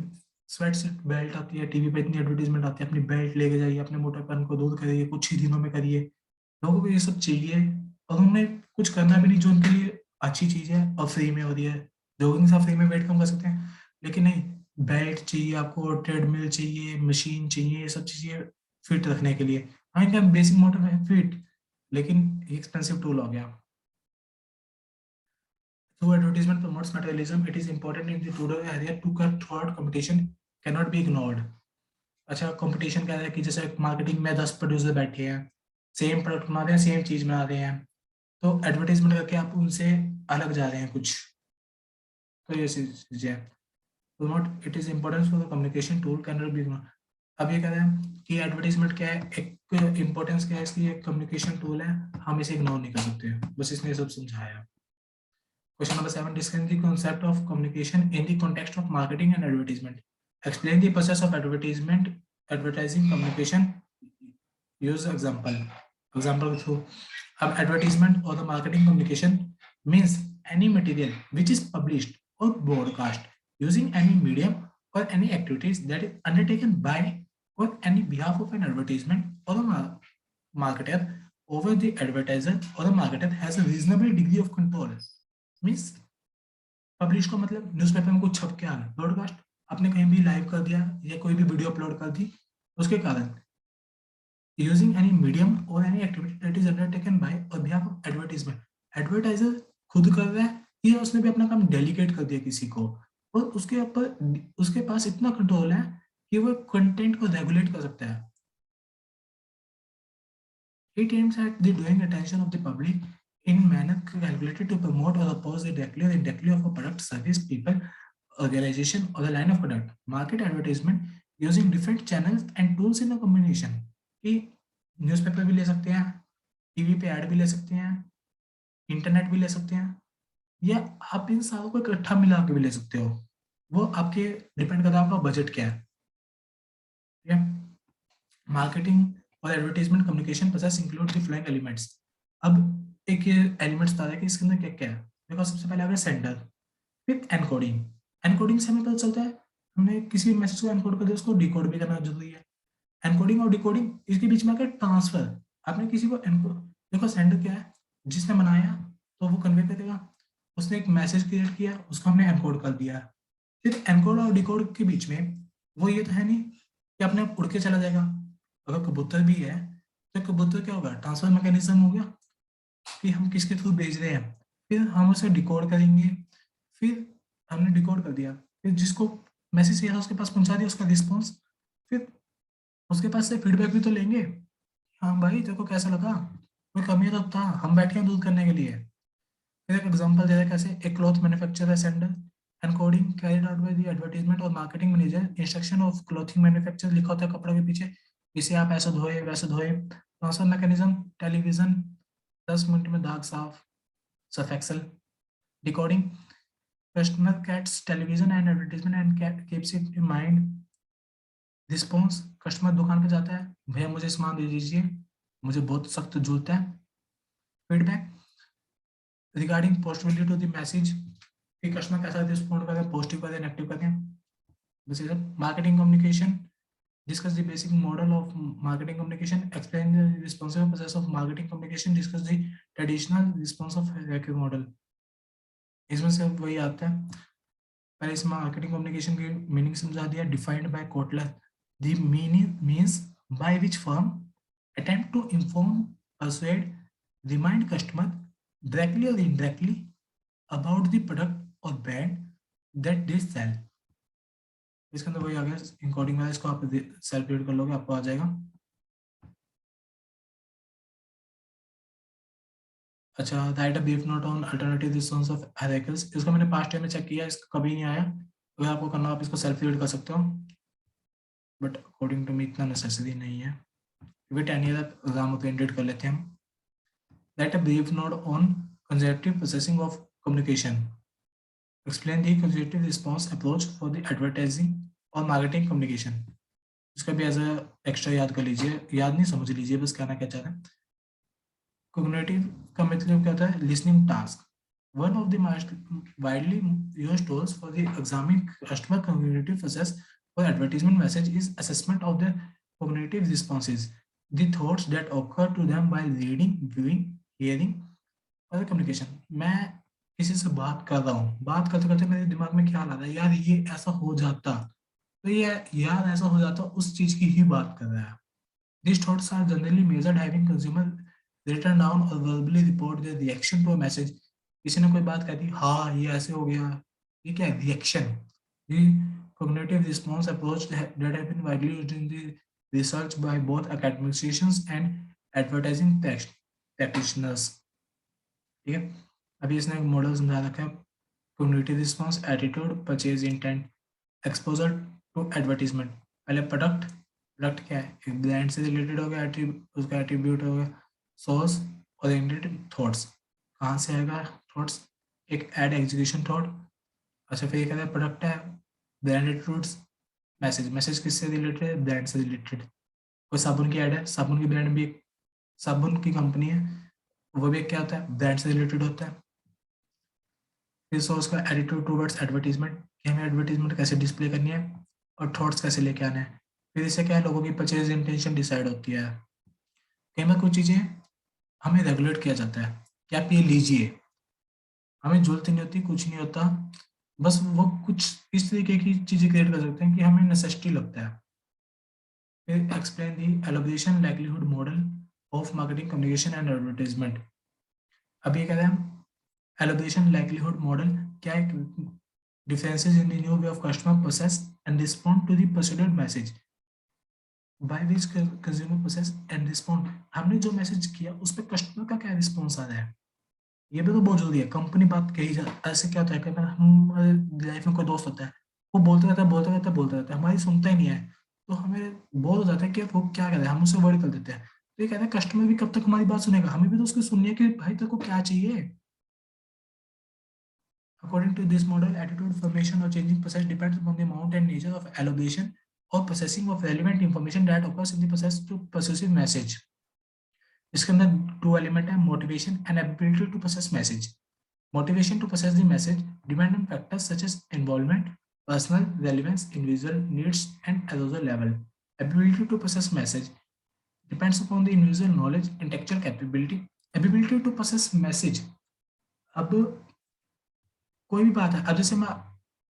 स्वेट बेल्ट आती है, टीवी पे इतनी एडवर्टीजमेंट आती है, अपनी बेल्ट लेके जाइए, अपने मोटापन को दूर करिए, कुछ ही दिनों में करिए, लोगों को ये सब चाहिए, और उन्हें कुछ करना भी नहीं, जो उनके लिए अच्छी चीज है और फ्री में हो रही है। जॉगिंग से आप फ्री में वेट कम कर सकते हैं, लेकिन नहीं, बेल्ट चाहिए आपको, ट्रेडमिल चाहिए, मशीन चाहिए, ये सब चीजें फिट रखने के लिए। हाँ, इनका बेसिक मोटिव है फिट, लेकिन एक्सपेंसिव टूल हो गया। Though advertisement promotes materialism, it is important in the rural area to cut throughout competition cannot be ignored. अच्छा, कंपटीशन क्या है कि जैसे मार्केटिंग में 10 प्रोड्यूसर बैठे हैं, सेम प्रोडक्ट बना रहे हैं, सेम चीज बना रहे हैं, तो एडवर्टाइजमेंट करके आप उनसे अलग जा रहे हैं कुछ, तो ये चीज है। Promote, it is important for the communication tool can not be ignored. अब ये कह रहे हैं कि एडवर्टाइजमेंट क्या है, एक इंपॉर्टेंस क्या है इसकी, एक कम्युनिकेशन टूल है, हम इसे इग्नोर नहीं कर सकते, बस इसने सब समझाया। Question number 7. Discuss the concept of communication in the context of marketing and advertisement. Explain the process of advertisement, advertising, communication. Use example. Example through. Advertisement or the marketing communication means any material which is published or broadcast using any medium or any activities that is undertaken by or any behalf of an advertisement or a marketer over the advertiser or the marketer has a reasonable degree of control. Means publish का मतलब newspaper में कुछ छप के आ गया, broadcast आपने कहीं भी लाइव कर दिया या कोई भी वीडियो अपलोड कर दी, उसके कारण यूजिंग एनी मीडियम और any activity that is undertaken by on behalf of advertisement. Advertiser खुद कर रहा है या उसने भी अपना काम डेलीगेट कर दिया किसी को, और उसके ऊपर उसके पास इतना कंट्रोल है कि वो कंटेंट को रेगुलेट कर सकता है। It aims at the drawing attention of the public in manner calculated to promote or oppose the directly or indirectly of a product, service, people, organization, or the line of product. Market advertisement using different channels and tools in a combination. कि newspaper भी ले सकते हैं, TV पे add भी ले सकते हैं, इंटरनेट भी ले सकते हैं, या आप इन सारों को इकट्ठा मिला के भी ले सकते हो, वो आपके डिपेंड करता है आपका बजट क्या है। ठीक है, मार्केटिंग और advertisement communication process include the flowing elements. अब एक ये एलिमेंट्स बता रहा है कि इसके अंदर क्या क्या है। देखो, सबसे पहले आ गया सेंडर, फिर एनकोडिंग। एनकोडिंग से हमें पता चलता है हमने किसी मैसेज को एनकोड कर दिया, उसको डिकोड भी करना जरूरी है। एनकोडिंग और डिकोडिंग, इसके बीच में आकर ट्रांसफर। आपने किसी को एनकोड, देखो सेंडर क्या है, जिसने बनाया तो वो कन्वे करेगा, उसने एक मैसेज क्रिएट किया, उसको हमने एनकोड कर दिया। फिर एनकोड और डिकोड के बीच में वो ये तो है नहीं कि अपने आप उड़ के चला जाएगा। अगर कबूतर भी है तो कबूतर क्या होगा, ट्रांसफर मैकेनिज्म हो गया कि हम किसके थ्रू भेज रहे हैं, फिर हम उसे डिकोड करेंगे। फिर हमने डिकोड कर दिया, फिर जिसको मैसेज चाहिए था उसके पास पहुंचा दिया उसका रिस्पॉन्स। फिर उसके पास से फीडबैक भी तो लेंगे, हाँ भाई तेरे को कैसा लगा, कोई कमी तो था, हम बैठे हैं दूर करने के लिए। फिर एक एग्जांपल दे रहा है कैसे, एक cloth manufacturer sender encoding carried out by the advertisement और marketing manager instruction of clothing manufacture, लिखा होता है कपड़ों के पीछे, इसे आप ऐसे धोए वैसे धोए। ट्रांसफर मैकेनिज्म, टेलीविजन 10 मिनट में दाग साफ, Surf Excel. Decoding, customer gets television and advertisement and keeps it in mind. Response, customer दुकान पे जाता है, भैया मुझे सामान दे दीजिए, मुझे बहुत सख्त जरूरत है। Feedback, regarding postability to the message, कि कस्टमर कैसा रिस्पॉन्ड कर रहे हैं, पॉजिटिव कर रहे हैं, नेगेटिव कर रहे हैं। This is marketing communication, discuss the basic model of marketing communication, explain the responsible process of marketing communication, discuss the traditional response of hierarchy model। इसमें से वही आता है, पहले इस मार्केटिंग कम्युनिकेशन की मीनिंग समझा दिया, defined by Kotler, the meaning means by which firm attempt to inform, persuade, remind customer directly or indirectly about the product or brand that they sell। इसके अंदर वही आ गया इनकोडिंग वाला, इसको आप सेल्फ रीड कर लोगे आपको आ जाएगा। अच्छा, write a brief note on alternative response of hierarchies, इसको मैंने पास्ट टाइम में चेक किया, इसका कभी नहीं आया, अगर आपको करना आप इसको सेल्फ रीड कर सकते हो, बट अकॉर्डिंग टू मी इतना नेसेसरी नहीं है, क्योंकि 10 ईयर एग्जाम ओरिएंटेड कर लेते हैं हम। Right a brief note on conservative processing of communication, explain the conservative response approach for the advertising और मार्केटिंग कम्युनिकेशन। इसका भी एज अ एक्स्ट्रा याद कर लीजिए, याद नहीं समझ लीजिए बस, कहना क्या चाह रहे हैं। Cognitive का मतलब क्या होता है, listening task, one of the most widely used tools for the examining customer cognitive process for advertisement message is assessment of the cognitive responses, the thoughts that occur to them while reading, viewing, hearing और communication। मैं किसी से बात कर रहा हूँ, बात करते करते मेरे दिमाग में ख्याल आ रहा है, यार ये ऐसा हो जाता, तो ये यार ऐसा हो जाता, उस चीज की ही बात कर रहा है। These thoughts are generally measured having consumer written down or verbally report their reaction to a message। किसी ने कोई बात कहती, हाँ ये ऐसे हो गया, ये क्या है, reaction. The cognitive response approach that have been widely used in the research by both academicians and advertising practitioners। ठीक है, अभी इसने एक मॉडल समझा रखा है, cognitive response, attitude, purchase intent, exposure to advertisement। पहले प्रोडक्ट, प्रोडक्ट क्या है, एक ब्रांड से रिलेटेड हो गया, उसका एट्रीब्यूट हो गया, सोर्स ओरिएंटेड थॉट्स, कहाँ से आएगा थॉट्स, एक एड एग्जीक्यूशन थॉट। अच्छा, फिर एक प्रोडक्ट है, ब्रांड एट्रीब्यूट्स, मैसेज, मैसेज किससे रिलेटेड है, ब्रांड से रिलेटेड। कोई साबुन की एड है, साबुन की ब्रांड भी, साबुन की कंपनी है, वो भी क्या होता है, ब्रांड से रिलेटेड होता है। फिर सोर्स का एटीट्यूड टूवर्ड्स एडवर्टीजमेंट, कि हमें एडवर्टीजमेंट कैसे डिस्प्ले करनी है और थॉट्स कैसे लेके आने हैं। फिर इससे क्या है, लोगों की परचेज इंटेंशन डिसाइड होती है। कई बार कुछ चीज़ें हमें रेगुलेट किया जाता है कि आप ये लीजिए, हमें जरूरत नहीं होती, कुछ नहीं होता, बस वो कुछ इस तरीके की चीज़ें क्रिएट कर सकते हैं कि हमें नेसेसिटी लगता है। फिर explain the elaboration livelihood model of marketing communication and advertisement. अब ये कह रहे हैं एलोब्रेशन लाइवलीहुड मॉडल क्या है, differences in the new way of customer process and respond to the pursued message by which consumer process and respond। हमने जो message किया उस पर कस्टमर का क्या रिस्पॉन्स आ रहा है, ये भी तो बहुत जरूरी है। कंपनी बात कही जा, ऐसे क्या होता है कि हमारे लाइफ में कोई दोस्त होता है, वो बोलते रहता है बोलते रहता है बोलते रहता है, हमारी सुनता ही नहीं है, तो हमें बोर हो जाता है कि वो क्या कर रहा है, हम उससे वर्ड कर देते हैं। तो ये कहते हैं कस्टमर भी कब तक हमारी बात सुनेगा, हमें भी तो उसकी सुननी है कि भाई तेरे को क्या चाहिए। According to this model, attitude formation or changing process depends upon the amount and nature of elaboration or processing of relevant information that occurs in the process to persuasive message। इसके अंदर 2 एलिमेंट है, motivation and ability to process message. Motivation to process the message depend on factors such as involvement, personal relevance, individual needs and arousal level. Ability to process message depends upon the individual knowledge, intellectual capability, ability to process message. अब कोई भी बात है, अब जैसे मैं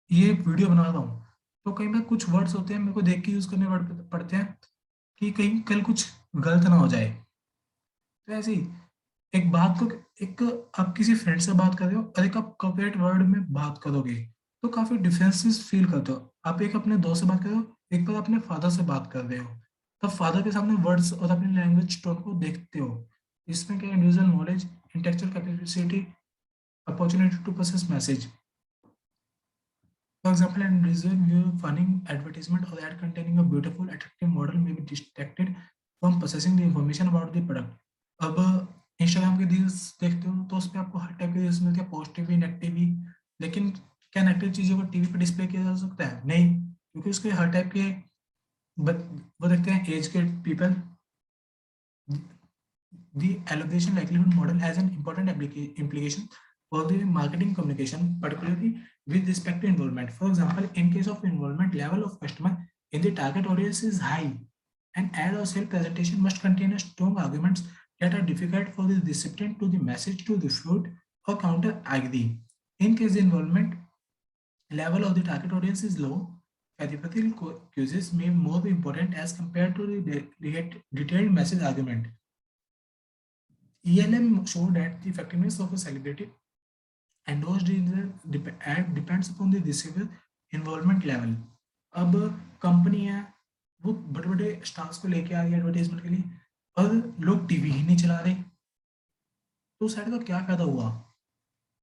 ये video बना रहा हूँ तो कई बार कुछ वर्ड्स होते हैं मेरे को देख के यूज करने पड़ते हैं कि कहीं कल कुछ गलत ना हो जाए। तो ऐसे ही एक बात को, एक आप किसी फ्रेंड से बात कर रहे हो और एक आप कॉर्पोरेट वर्ल्ड में बात करोगे तो काफी डिफरेंसेस फील करते हो। आप एक अपने दोस्त से बात कर रहे हो, एक बार अपने फादर से बात कर रहे हो, तब फादर के सामने वर्ड्स और अपनी लैंग्वेज टोन को देखते हो। इसमें क्या individual knowledge, intellectual capacity, opportunity to process message. For example, an individual view funny advertisement or ad containing a beautiful, attractive model may be distracted from processing the information about the product. अब Instagram के reels देखते हो तो उसमें आपको हर type के reels मिलते हैं, पॉजिटिव भी, नेगेटिव भी। लेकिन क्या नेगेटिव चीजों को टीवी पर डिस्प्ले किया जा सकता है? नहीं, क्योंकि उसके हर टाइप के वो देखते हैं एज के people. The allocation likelihood model has an important implication for the marketing communication, particularly with respect to involvement. For example, in case of involvement level of customer in the target audience is high, an ad or sale presentation must contain a strong arguments that are difficult for the recipient to the message to refute or counter agree. In case the involvement level of the target audience is low, peripheral cues may more be important as compared to the detailed message argument. ELM showed that the effectiveness of a celebrity endorsed in the ad depends upon the receiver involvement level. अब company है वो बड़े बड़े stars को लेके आ रही है advertisement के लिए और लोग टीवी ही नहीं चला रहे, तो उस साइड का क्या फायदा हुआ?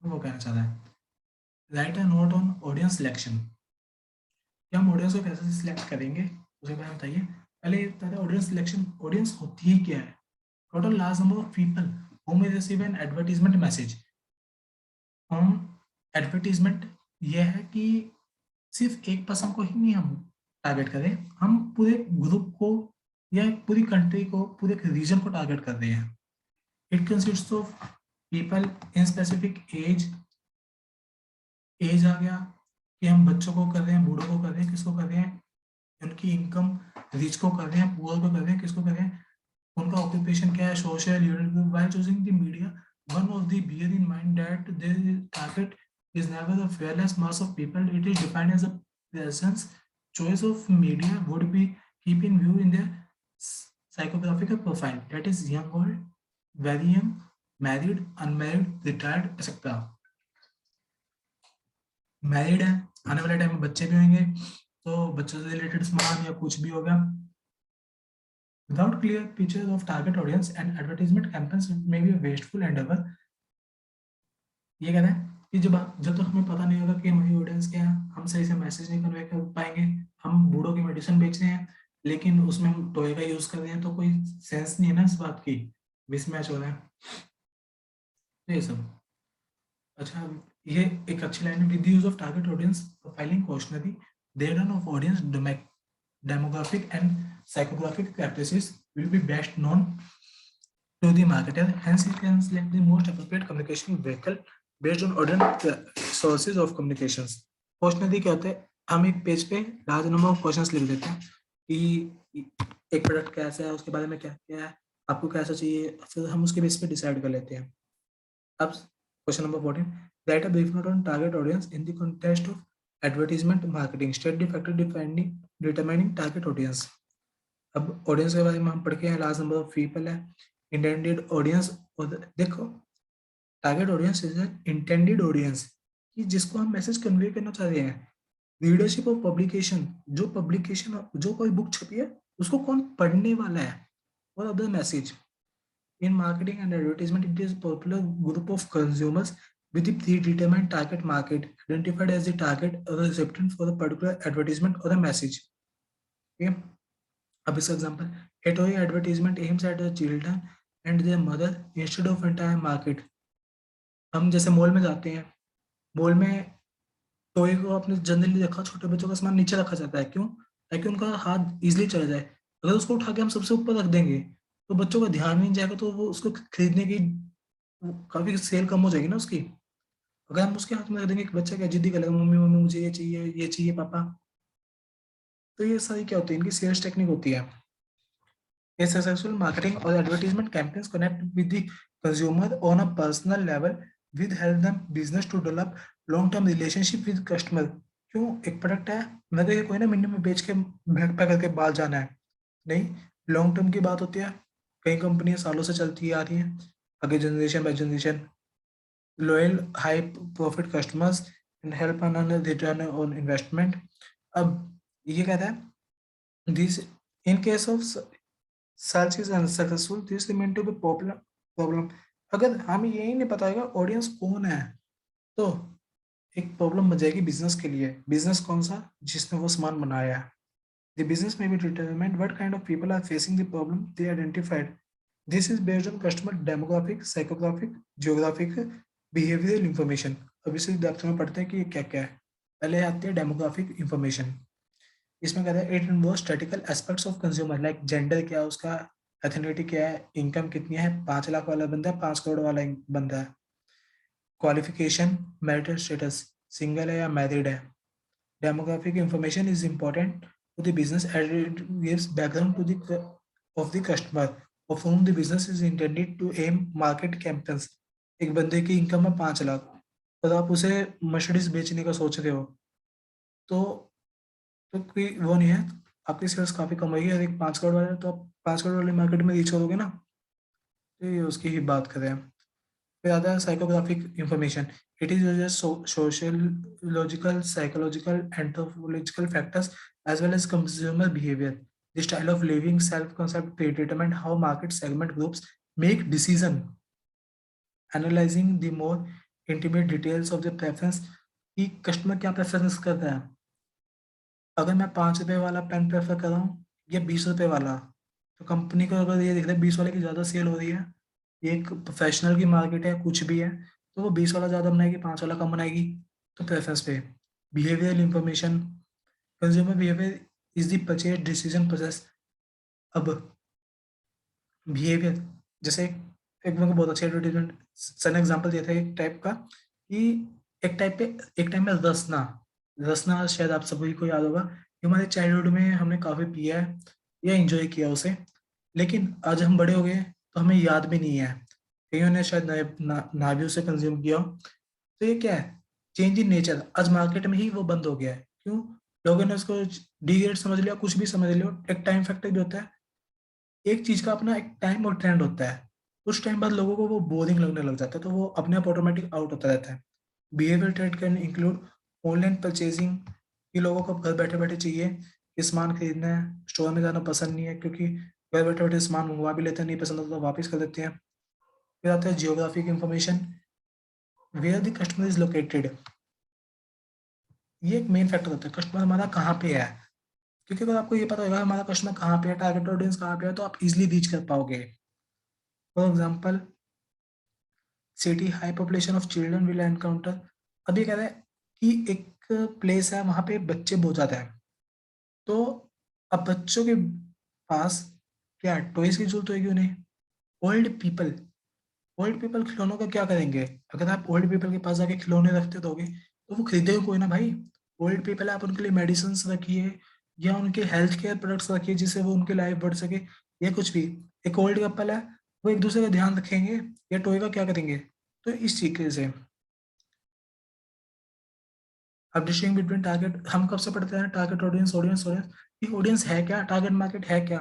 वो कहना चाह रहा है। Right a note on audience selection, कि हम ऑडियंस को कैसे सिलेक्ट करेंगे उसके बारे में बताइए। पहले ये बता दें ऑडियंस सिलेक्शन, ऑडियंस होती ही क्या है? Total large number of people who may receive an advertisement message. हम एडवर्टीजमेंट ये है कि सिर्फ एक पर्सन को ही नहीं हम टारगेट करें, हम पूरे ग्रुप को या पूरी कंट्री को, पूरे रीजन को टारगेट कर रहे हैं। It consists of people in specific age. Age आ गया कि हम बच्चों को कर रहे हैं, बूढ़ों को कर रहे हैं, किसको कर रहे हैं? उनकी इनकम, रिच को कर रहे हैं, पुअर को कर रहे हैं, किसको कर रहे हैं? उनका ऑक्यूपेशन क्या है, social unit. While choosing the media, one of the bear in mind that the target is never the fearless mass of people. It is defined as a person's choice of media would be keep in view in their psychographical profile, that is young, old, very young, married, unmarried, retired, etc. Married है, आने वाले time में बच्चे भी होंगे, तो बच्चों से रिलेटेड सामान या कुछ भी होगा। Without clear pictures of target audience and advertisement campaigns may be a wasteful endeavor. ये कहते हैं कि जब तक हमें पता नहीं होगा कि हमारी ऑडियंस क्या है, हम सही से मैसेज नहीं कन्वे कर पाएंगे। हम बूढ़ों की मेडिसिन बेच रहे हैं लेकिन उसमें हम टॉय का यूज कर रहे हैं, तो कोई सेंस नहीं है ना इस बात की, मिसमैच हो रहा है। तो ये सब। अच्छा, ये एक अच्छी लाइन है। With the use of target audience profiling questionnaire, data of audience demographic and psychographic characteristics will be best known to the marketer. Hence, he can select the most appropriate communication vehicle based on audience sources of communications. Questionnaire क्या होता है? हम एक page पे large number of questions लिख देते हैं कि एक प्रोडक्ट कैसा है, उसके बारे में क्या क्या है, आपको कैसा चाहिए, फिर हम उसके बेस पे डिसाइड कर लेते हैं। अब question number 14, right a brief note on target audience in the context of advertisement marketing, state the factor determining target audience. अब ऑडियंस के बारे में हम पढ़ के हैं, लार्ज नंबर ऑफ पीपल है, इंटेंडेड ऑडियंस। और देखो target audience is an intended audience, कि जिसको हम मैसेज कन्वे करना चाह रहे हैं। रीडरशिप ऑफ पब्लिकेशन, जो कोई बुक छपी है उसको कौन पढ़ने वाला है, और other message. In marketing and advertisement it is popular group of consumers with the predetermined target market identified as the target or the recipient for the particular advertisement or a message. Okay, अब इसका example, a toy advertisement aims at the children and their mother instead of entire market. हम जैसे mall में जाते हैं, mall में toy को आपने जनरली देखा, छोटे बच्चों का सामान नीचे रखा जाता है, क्यों? ताकि उनका हाथ इजीली चला जाए। अगर उसको उठा के हम सबसे ऊपर रख देंगे तो बच्चों का ध्यान नहीं जाएगा, तो वो उसको खरीदने की काफी सेल कम हो जाएगी ना उसकी। अगर हम उसके हाथ में रख देंगे कि बच्चा क्या जिद्दी करेगा, मम्मी मम्मी मुझे ये चाहिए पापा, तो ये सारी क्या होती है, इनकी सेल्स टेक्निक होती है। A successful marketing or advertisement campaigns connect with the consumer on a personal level with help them business to develop long term relationship with customer। क्यों, एक प्रोडक्ट है, मैं तो ये कोई ना मिनट में बेच के भैंक पे करके बाहर जाना है, नहीं, लॉन्ग टर्म की बात होती है। कई कंपनियां सालों से चलती आ रही हैं, आगे generation by generation, loyal high profit customers and help on return on investment. अब ये कहता है this in case of search is unsuccessful this remain to be popular problem. अगर हमें यही नहीं पता होगा ऑडियंस कौन है, तो एक प्रॉब्लम बन जाएगी बिजनेस के लिए। बिजनेस कौन सा, जिसने वो सामान बनाया है। द बिजनेस में be determined what kind of people are facing the problem they identified. This is based on customer demographic, psychographic, geographic, behavioural information. अब इसे डेप्थ में पढ़ते हैं कि ये क्या क्या है। पहले आती है डेमोग्राफिक इंफॉर्मेशन। इसमें कहता है it involve statistical aspects of consumer like gender क्या है उसका, एथनिटी क्या है, इनकम कितनी है, 5 लाख वाला बंदा है, 5 करोड़ वाला बंदा है, क्वालिफिकेशन, मैरिटल स्टेटस, सिंगल है या मैरिड है। Demographic information is important to the business as it gives background to the of the customer of whom the business is intended to aim market campaigns। एक बंदे की income है 5 लाख, और आप उसे मर्सिडीज बेचने का सोच रहे हो, तो कोई वो नहीं है, आपकी सेल्स काफी कम होगी। और एक 5 करोड़ वाला है, तो आप 5 करोड़ वाले मार्केट में रीच करोगे ना, तो ये उसकी ही बात करें हम। फिर आता है psychographic information. It is social psychological anthropological factors as well as consumer behaviour. The style of living self concept predetermine how market segment groups make decision, analyzing the more intimate details of the preference कि customer क्या preference करता है। अगर मैं 5 रुपए वाला pen prefer कर रहा हूँ या 20 रुपए वाला, तो कंपनी को अगर ये दिख रहा है 20 वाले की ज़्यादा सेल हो रही है, ये एक प्रोफेशनल की मार्केट है, कुछ भी है, तो वो 20 वाला ज़्यादा बनाएगी, 5 वाला कम बनाएगी। तो प्रेफरेंस पे behavioural information, consumer behaviour is the purchase decision process. अब बिहेवियर, जैसे एक मेरे को बहुत अच्छा एडवर्टीजमेंट सर ने एग्जाम्पल दिया था एक टाइप का, कि एक टाइम में रसना, रसना शायद आप सभी को याद होगा कि हमारे चाइल्डहुड में हमने काफी पिया है या एंजॉय किया उसे, लेकिन आज हम बड़े हो गए तो हमें याद भी नहीं है, कईयों ने शायद ना भी उसे कंज्यूम किया हो। तो ये क्या है, चेंज इन नेचर, आज मार्केट में ही वो बंद हो गया है। क्यों, लोगों ने उसको डिग्रेड समझ लिया, कुछ भी समझ लिया। एक टाइम फैक्टर भी होता है, एक चीज का अपना एक टाइम और ट्रेंड होता है, उस टाइम बाद लोगों को वो बोरिंग लगने लग जाता है, तो वो अपने आप ऑटोमेटिक आउट होता रहता है। Behaviour trend can include online purchasing, कि लोगों को घर बैठे बैठे चाहिए कि सामान खरीदना है, स्टोर में जाना पसंद नहीं है, क्योंकि घर बैठे बैठे सामान मंगवा भी लेते हैं, नहीं पसंद आता तो वापस कर देते हैं। फिर आता है geographic information, where the customer is located. ये एक मेन फैक्टर होता है, कस्टमर हमारा कहाँ पे है, क्योंकि अगर आपको ये पता होगा हमारा कस्टमर कहाँ पे है, टारगेट ऑडियंस कहाँ पे है, तो आप इजिली रीच कर पाओगे। For example city high population of children will encounter. अब ये कह रहा है कि एक प्लेस है वहां पे बच्चे बहुत ज्यादा है, तो अब बच्चों के पास क्या टॉयज की जरूरत होगी उन्हें। ओल्ड पीपल, ओल्ड पीपल खिलौनों का क्या करेंगे, अगर आप ओल्ड पीपल के पास जाके खिलौने रखते दोगे तो वो खरीदेगा कोई ना भाई। ओल्ड पीपल आप उनके लिए मेडिसिन रखिए या उनके हेल्थ केयर प्रोडक्ट्स रखिए जिससे वो उनकी लाइफ बढ़ सके, या कुछ भी। एक ओल्ड कपल है, वो एक दूसरे का ध्यान रखेंगे या टॉय का क्या करेंगे। तो इस तरीके से अब डिस्टिंग बिटवीन टारगेट हम कब से पढ़ते हैं, टारगेट ऑडियंस, ऑडियंस ऑडियंस, ये ऑडियंस है क्या, टारगेट मार्केट है क्या।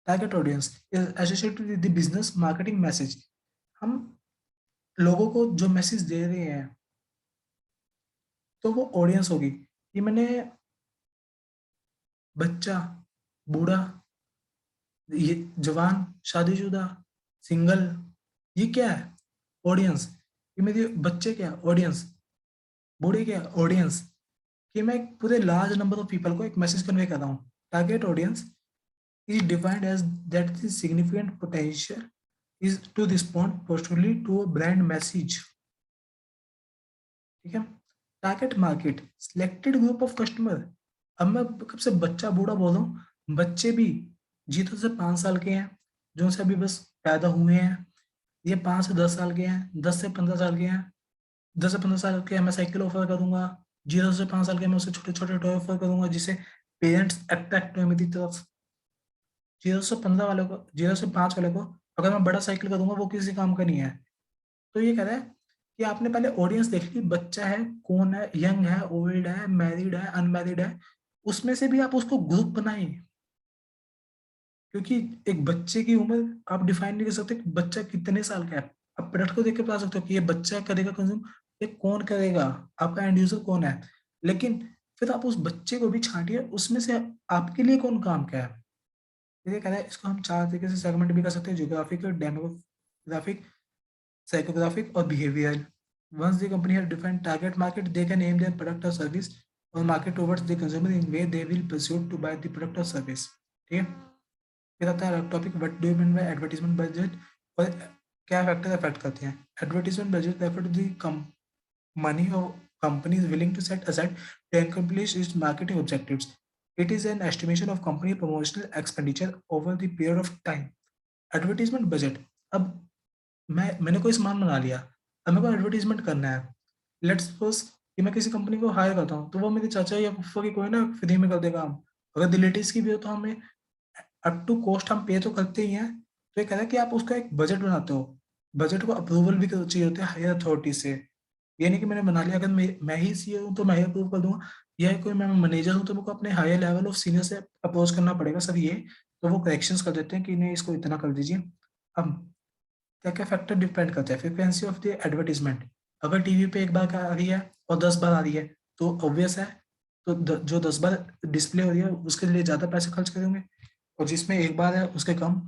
Target audience is associated with the business marketing message. हम लोगों को जो मैसेज दे रहे हैं तो वो ऑडियंस होगी। ये मैंने बच्चा, बूढ़ा, ये जवान, शादीशुदा, सिंगल, ये क्या है ऑडियंस। ये मेरे बच्चे क्या ऑडियंस, बूढ़े क्या ऑडियंस, कि मैं एक पूरे लार्ज नंबर ऑफ पीपल को एक मैसेज कन्वे कर रहा हूँ। Target audience is defined as that the significant potential is to respond positively to a brand message। ठीक है, target market selected group of customer. अब मैं कब से बच्चा बूढ़ा बोल रहा हूँ, बच्चे भी जीतो से 5 साल के हैं, जो से अभी बस पैदा हुए हैं, ये 5 से 10 साल के हैं, 10 से 15 साल के हैं, 10 से 15 साल के मैं साइकिल ऑफर करूंगा, 0 से 5 साल के मैं उसे छोटे छोटे टॉय ऑफर करूंगा जिससे पेरेंट्स अट्रैक्ट हो मेरी तरफ। 0 से 15 वाले को, 0 से 5 वाले को अगर मैं बड़ा साइकिल करूंगा वो किसी काम का नहीं है। तो ये कह रहा है कि आपने पहले ऑडियंस देख ली, बच्चा है, कौन है, यंग है, ओल्ड है, मैरिड है, अनमैरिड है, उसमें से भी आप उसको ग्रुप बनाइए। क्योंकि एक बच्चे की उम्र आप डिफाइन नहीं कर सकते कि बच्चा कितने साल का है। आप प्रोडक्ट को देख के बता सकते हो कि ये बच्चा करेगा कंज्यूम, ये कौन करेगा, आपका एंड यूजर कौन है। लेकिन फिर आप उस बच्चे को भी छांटिए, उसमें से आपके लिए कौन काम का है। ये कह रहा है इसको हम 4 तरीके से सेगमेंट भी कर सकते हैं, geographic, demographic, psychographic or behavioral. Once the company has defined target market, they can aim their product or service or market towards the consumer in way they will pursue to buy the product or service. ठीक है। फिर आता है topic what do you mean by advertisement budget, और क्या factor affect करते हैं। Advertisement budget refer to the money or company is willing to set aside to accomplish its marketing objectives. It is an estimation of company promotional expenditure over the period of time. Advertisement budget, अब मैंने कोई सामान मंगा लिया, अब मेरे को advertisement करना है। लेट्स सपोज कि मैं किसी कंपनी को हायर करता हूँ, तो वो मेरे चाचा या फूफा की कोई ना फ्री में कर देगा हम। अगर रिलेटिव्स की भी हो तो हमें अप टू कॉस्ट हम पे तो करते ही हैं। तो ये कह रहा है कि आप उसका एक बजट बनाते हो, बजट को अप्रूवल भी चाहिए होता है हायर अथॉरिटी से। ये नहीं कि मैंने बना लिया, अगर मैं ही सीईओ हूँ तो मैं ही अप्रूव कर दूंगा, या कोई मैं मैनेजर हूँ तो मेरे को अपने हायर लेवल ऑफ सीनियर से अप्रोच करना पड़ेगा सर ये। तो वो करेक्शंस कर देते हैं कि नहीं इसको इतना कर दीजिए। अब क्या क्या फैक्टर डिपेंड करता है, फ्रिक्वेंसी ऑफ द एडवर्टीजमेंट। अगर टीवी पे एक बार आ रही है और 10 बार आ रही है तो ऑब्वियस है, तो जो 10 बार डिस्प्ले हो रही है उसके लिए ज्यादा पैसे खर्च करेंगे, और जिसमें एक बार है उसके कम।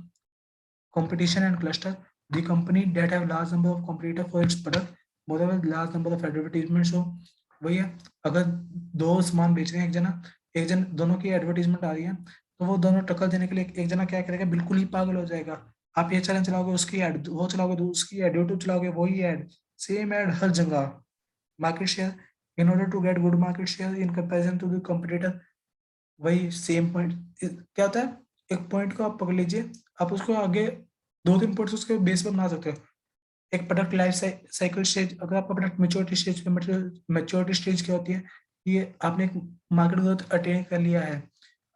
competition and cluster, the company that have large number of competitor for its product, moreover large number of advertisements हो। वही है, अगर दो सामान बेच रहे हैं, एक जन दोनों की एडवर्टीजमेंट आ रही है, तो वो दोनों टक्कर देने के लिए एक जना क्या करेगा, बिल्कुल ही पागल हो जाएगा। आप ये चैनल चलाओगे उसकी एड, वो चलाओगे तो उसकी एड, यूट्यूब चलाओगे वही एड, सेम एड हर जगह। Market share, in order to get good market share in comparison to the competitor, वही सेम पॉइंट। क्या होता है, एक पॉइंट को आप पकड़ लीजिए, आप उसको आगे 2-3 पॉइंट्स उसके बेस पर बना सकते हो। एक प्रोडक्ट लाइफ साइकिल स्टेज, अगर आपका प्रोडक्ट मेच्योरिटी स्टेज पे, मेच्योरिटी स्टेज क्या होती है, ये आपने एक मार्केट ग्रोथ अटेन कर लिया है।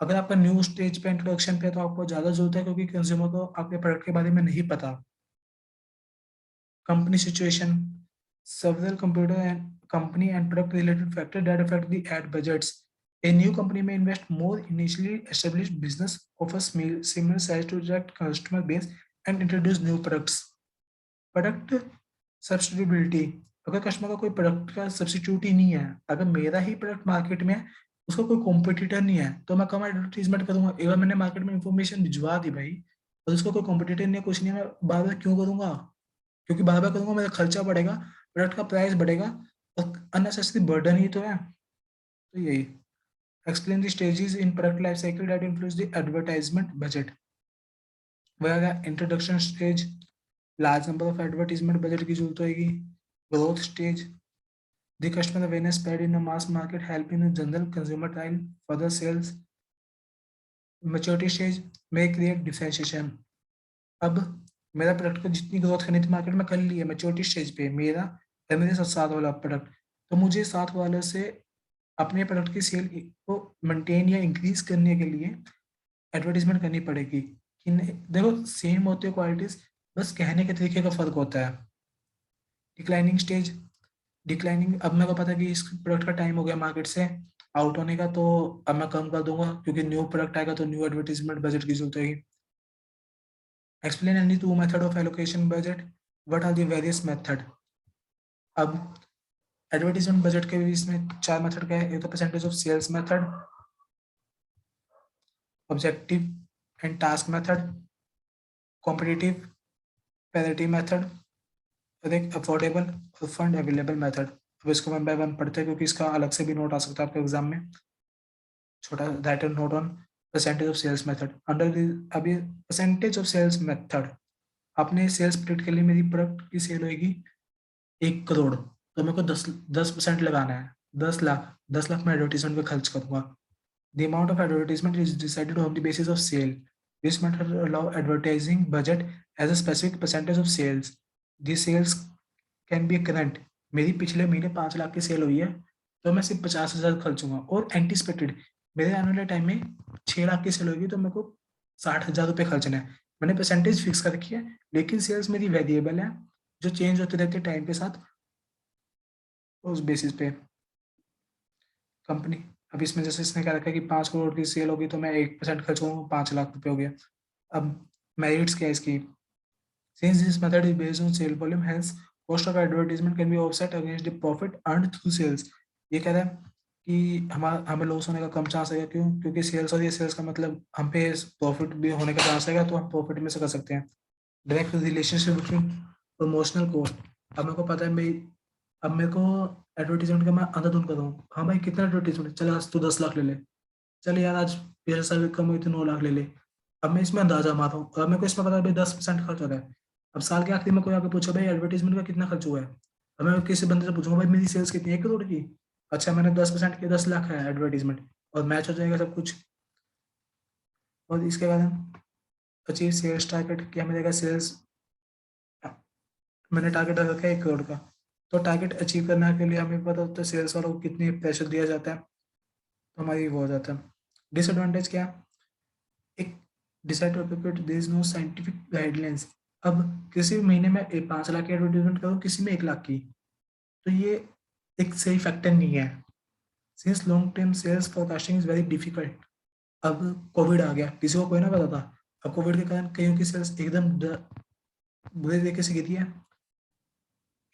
अगर आपका न्यू स्टेज पे, इंट्रोडक्शन पे, तो आपको ज्यादा जरूरत है क्योंकि कंज्यूमर को आपके प्रोडक्ट के बारे में नहीं पता। Company situation, several computer and company and product related factors that affect the ad budgets. A new company may invest more initially established business of a similar size to attract customer base and introduce new products. Product substitutability, अगर customer का कोई product का substitute ही नहीं है, अगर मेरा ही product market में है, उसका कोई कॉम्पिटिटर नहीं है, तो मैं कम एडवर्टीजमेंट करूंगा। एक बार मैंने मार्केट में इंफॉर्मेशन भिजवा दी भाई, और उसका कोई कॉम्पिटिटर नहीं है, कुछ नहीं है, मैं बार बार क्यों करूंगा। क्योंकि बार बार करूंगा मेरा खर्चा बढ़ेगा, प्रोडक्ट का प्राइस बढ़ेगा, और अननेसेसरी बर्डन ही तो है। तो यही explain the stages in product life cycle that influence the advertisement budget. वह introduction stage, large number of advertisement budget की जरूरत होगी। Growth stage, the customer awareness spread in a mass market help in general consumer trial further sales. Maturity stage में create differentiation, अब मेरा product को जितनी growth करनी थी मार्केट में कर ली है, मैच्योरिटी स्टेज पे मेरा है, मेरे साथ साथ वाला प्रोडक्ट, तो मुझे साथ वाले से अपने प्रोडक्ट की सेल को मेंटेन या इंक्रीज करने के लिए एडवर्टीजमेंट करनी पड़ेगी। कि देखो सेम होती है क्वालिटीज, बस कहने के तरीके का फर्क होता है। डिक्लाइनिंग स्टेज, डिक्लाइनिंग, अब मेरे को पता है कि इस प्रोडक्ट का टाइम हो गया मार्केट से आउट होने का, तो अब मैं कम कर दूंगा क्योंकि न्यू प्रोडक्ट आएगा तो न्यू एडवर्टीजमेंट बजट की जरूरत होगी। Explain any two method of allocation budget, what are the various method. अब एडवर्टीजमेंट बजट के भी इसमें 4 मेथड का है, एक तो percentage of sales method, objective and task method, competitive, parity method, और एक अफोर्डेबल और फंड अवेलेबल मेथड। अब इसको 1 बाय 1 पढ़ते हैं क्योंकि इसका अलग से भी नोट आ सकता है आपके एग्जाम में, छोटा writer note on percentage of sales method. Under अभी परसेंटेज ऑफ सेल्स मेथड, आपने सेल्स प्रेडिक्ट के लिए मेरी प्रोडक्ट की सेल होगी 1 करोड़, तो मेरे को 10% लगाना है, 10 लाख, 10 लाख मैं एडवर्टीजमेंट पे खर्च करूंगा। The amount of advertisement is decided on the basis of sale, this method allow advertising budget as a specific percentage of sales. The sales can be current, मेरी पिछले महीने 5 लाख की सेल हुई है, तो मैं सिर्फ 50,000 खर्चूंगा। और एंटिसिपेटेड मेरे आने वाले टाइम में 6 लाख की सेल होगी, तो मेरे को 60,000 रुपये खर्चना है। मैंने परसेंटेज फिक्स कर रखी है, लेकिन सेल्स मेरी वेरिएबल है, जो चेंज होते रहते हैं टाइम के साथ। उस बेसिस पे कंपनी, अब इसमें जैसे इसने क्या रखा है कि 5 करोड़ की सेल होगी तो मैं 1% खर्च करूँगा, 5 लाख रुपये हो गया। अब मेरिट्स क्या है इसकी? Since this method is based on sale volume, hence cost of advertisement can be offset against the profit earned through sales। ये कह रहा है कि हमें लॉस होने का कम चांस है, क्यों? क्योंकि सेल्स, और ये सेल्स का मतलब हम पे प्रॉफिट भी होने का चांस है, तो हम प्रॉफिट में से कर सकते हैं। Direct relationship between promotional cost. अब मेरे को पता है भाई, अब मेरे को एडवर्टीजमेंट का मैं अंधाधुन कर रहा हूँ। हाँ भाई, कितना एडवर्टीजमेंट? चल आज तू 10 लाख ले ले। चल यार, आज पिछले साल कम हुई तो 9 लाख ले ले। अब मैं इसमें अंदाजा मार रहा हूँ, और मेरे को इसमें पता है भाई 10% खर्च हो रहा है। अब साल के आखिर में कोई आके पूछा भाई एडवर्टीजमेंट का कितना खर्च हुआ है, अब मैं किसी बंदे से पूछूंगा भाई मेरी सेल्स कितनी है, 1 करोड़ की। अच्छा, मैंने 10% किया, 10 लाख है एडवर्टीजमेंट, और मैच हो जाएगा सब कुछ। और इसके बाद हम अचीव सेल्स टारगेट, क्या मिलेगा? सेल्स मैंने टारगेट रखा है 1 करोड़ का, तो टारगेट अचीव करने के लिए हमें पता होता है सेल्स वालों को कितनी प्रेशर दिया जाता है, तो हमारी वो हो जाता है। डिसएडवांटेज क्या? एक disadvocate, there is no scientific guidelines. अब किसी भी महीने में 5 लाख की एडवर्टीजमेंट करूँ, किसी में 1 लाख की, तो ये एक सही फैक्टर नहीं है। Since long term sales forecasting is very difficult. अब कोविड आ गया, किसी को कोई ना पता था। अब कोविड के कारण कईयों की सेल्स एकदम बुरे तरीके से गिरी है।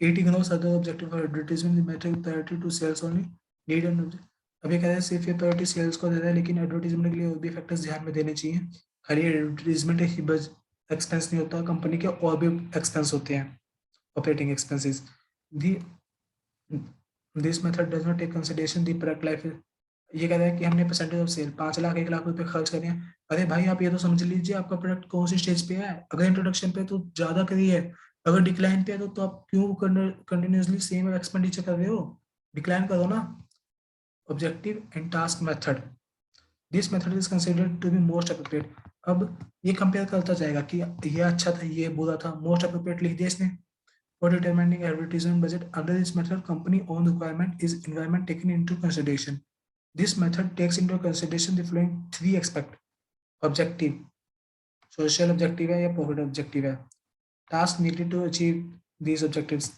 8 ignores other objective for advertisement, the metric priority to sales only, need and object। अभी कह रहे हैं सिर्फ ये प्रायोरिटी सेल्स को दे रहा है, लेकिन एडवर्टीजमेंट के लिए और भी फैक्टर्स ध्यान में देने चाहिए। खाली एडवर्टीजमेंट ही बस एक्सपेंस नहीं होता, कंपनी के और भी एक्सपेंस होते हैं, operating expenses. The this method does not take consideration the product life. ये कह रहा है कि हमने percentage of sale 5 lakh 1 lakh रुपए खर्च करें। अरे भाई, आप ये तो समझ लीजिए आपका प्रोडक्ट कौन सी स्टेज पे है। अगर इंट्रोडक्शन पे तो ज्यादा करिए, अगर डिक्लाइन पे है तो आप क्यों कंटिन्यूसली सेम एक्सपेंडिचर कर रहे हो? डिक्लाइन करो ना। Objective and task method, this method is considered to be most appropriate. अब ये कंपेयर करता जाएगा कि ये अच्छा था, ये बुरा था, मोस्ट अप्रोप्रिएट लिख दिया इसने। For determining advertisement budget under this method, company own requirement is environment taken into consideration. This method takes into consideration the following three aspect: objective, social objective है या profit objective है, task needed to achieve these objectives।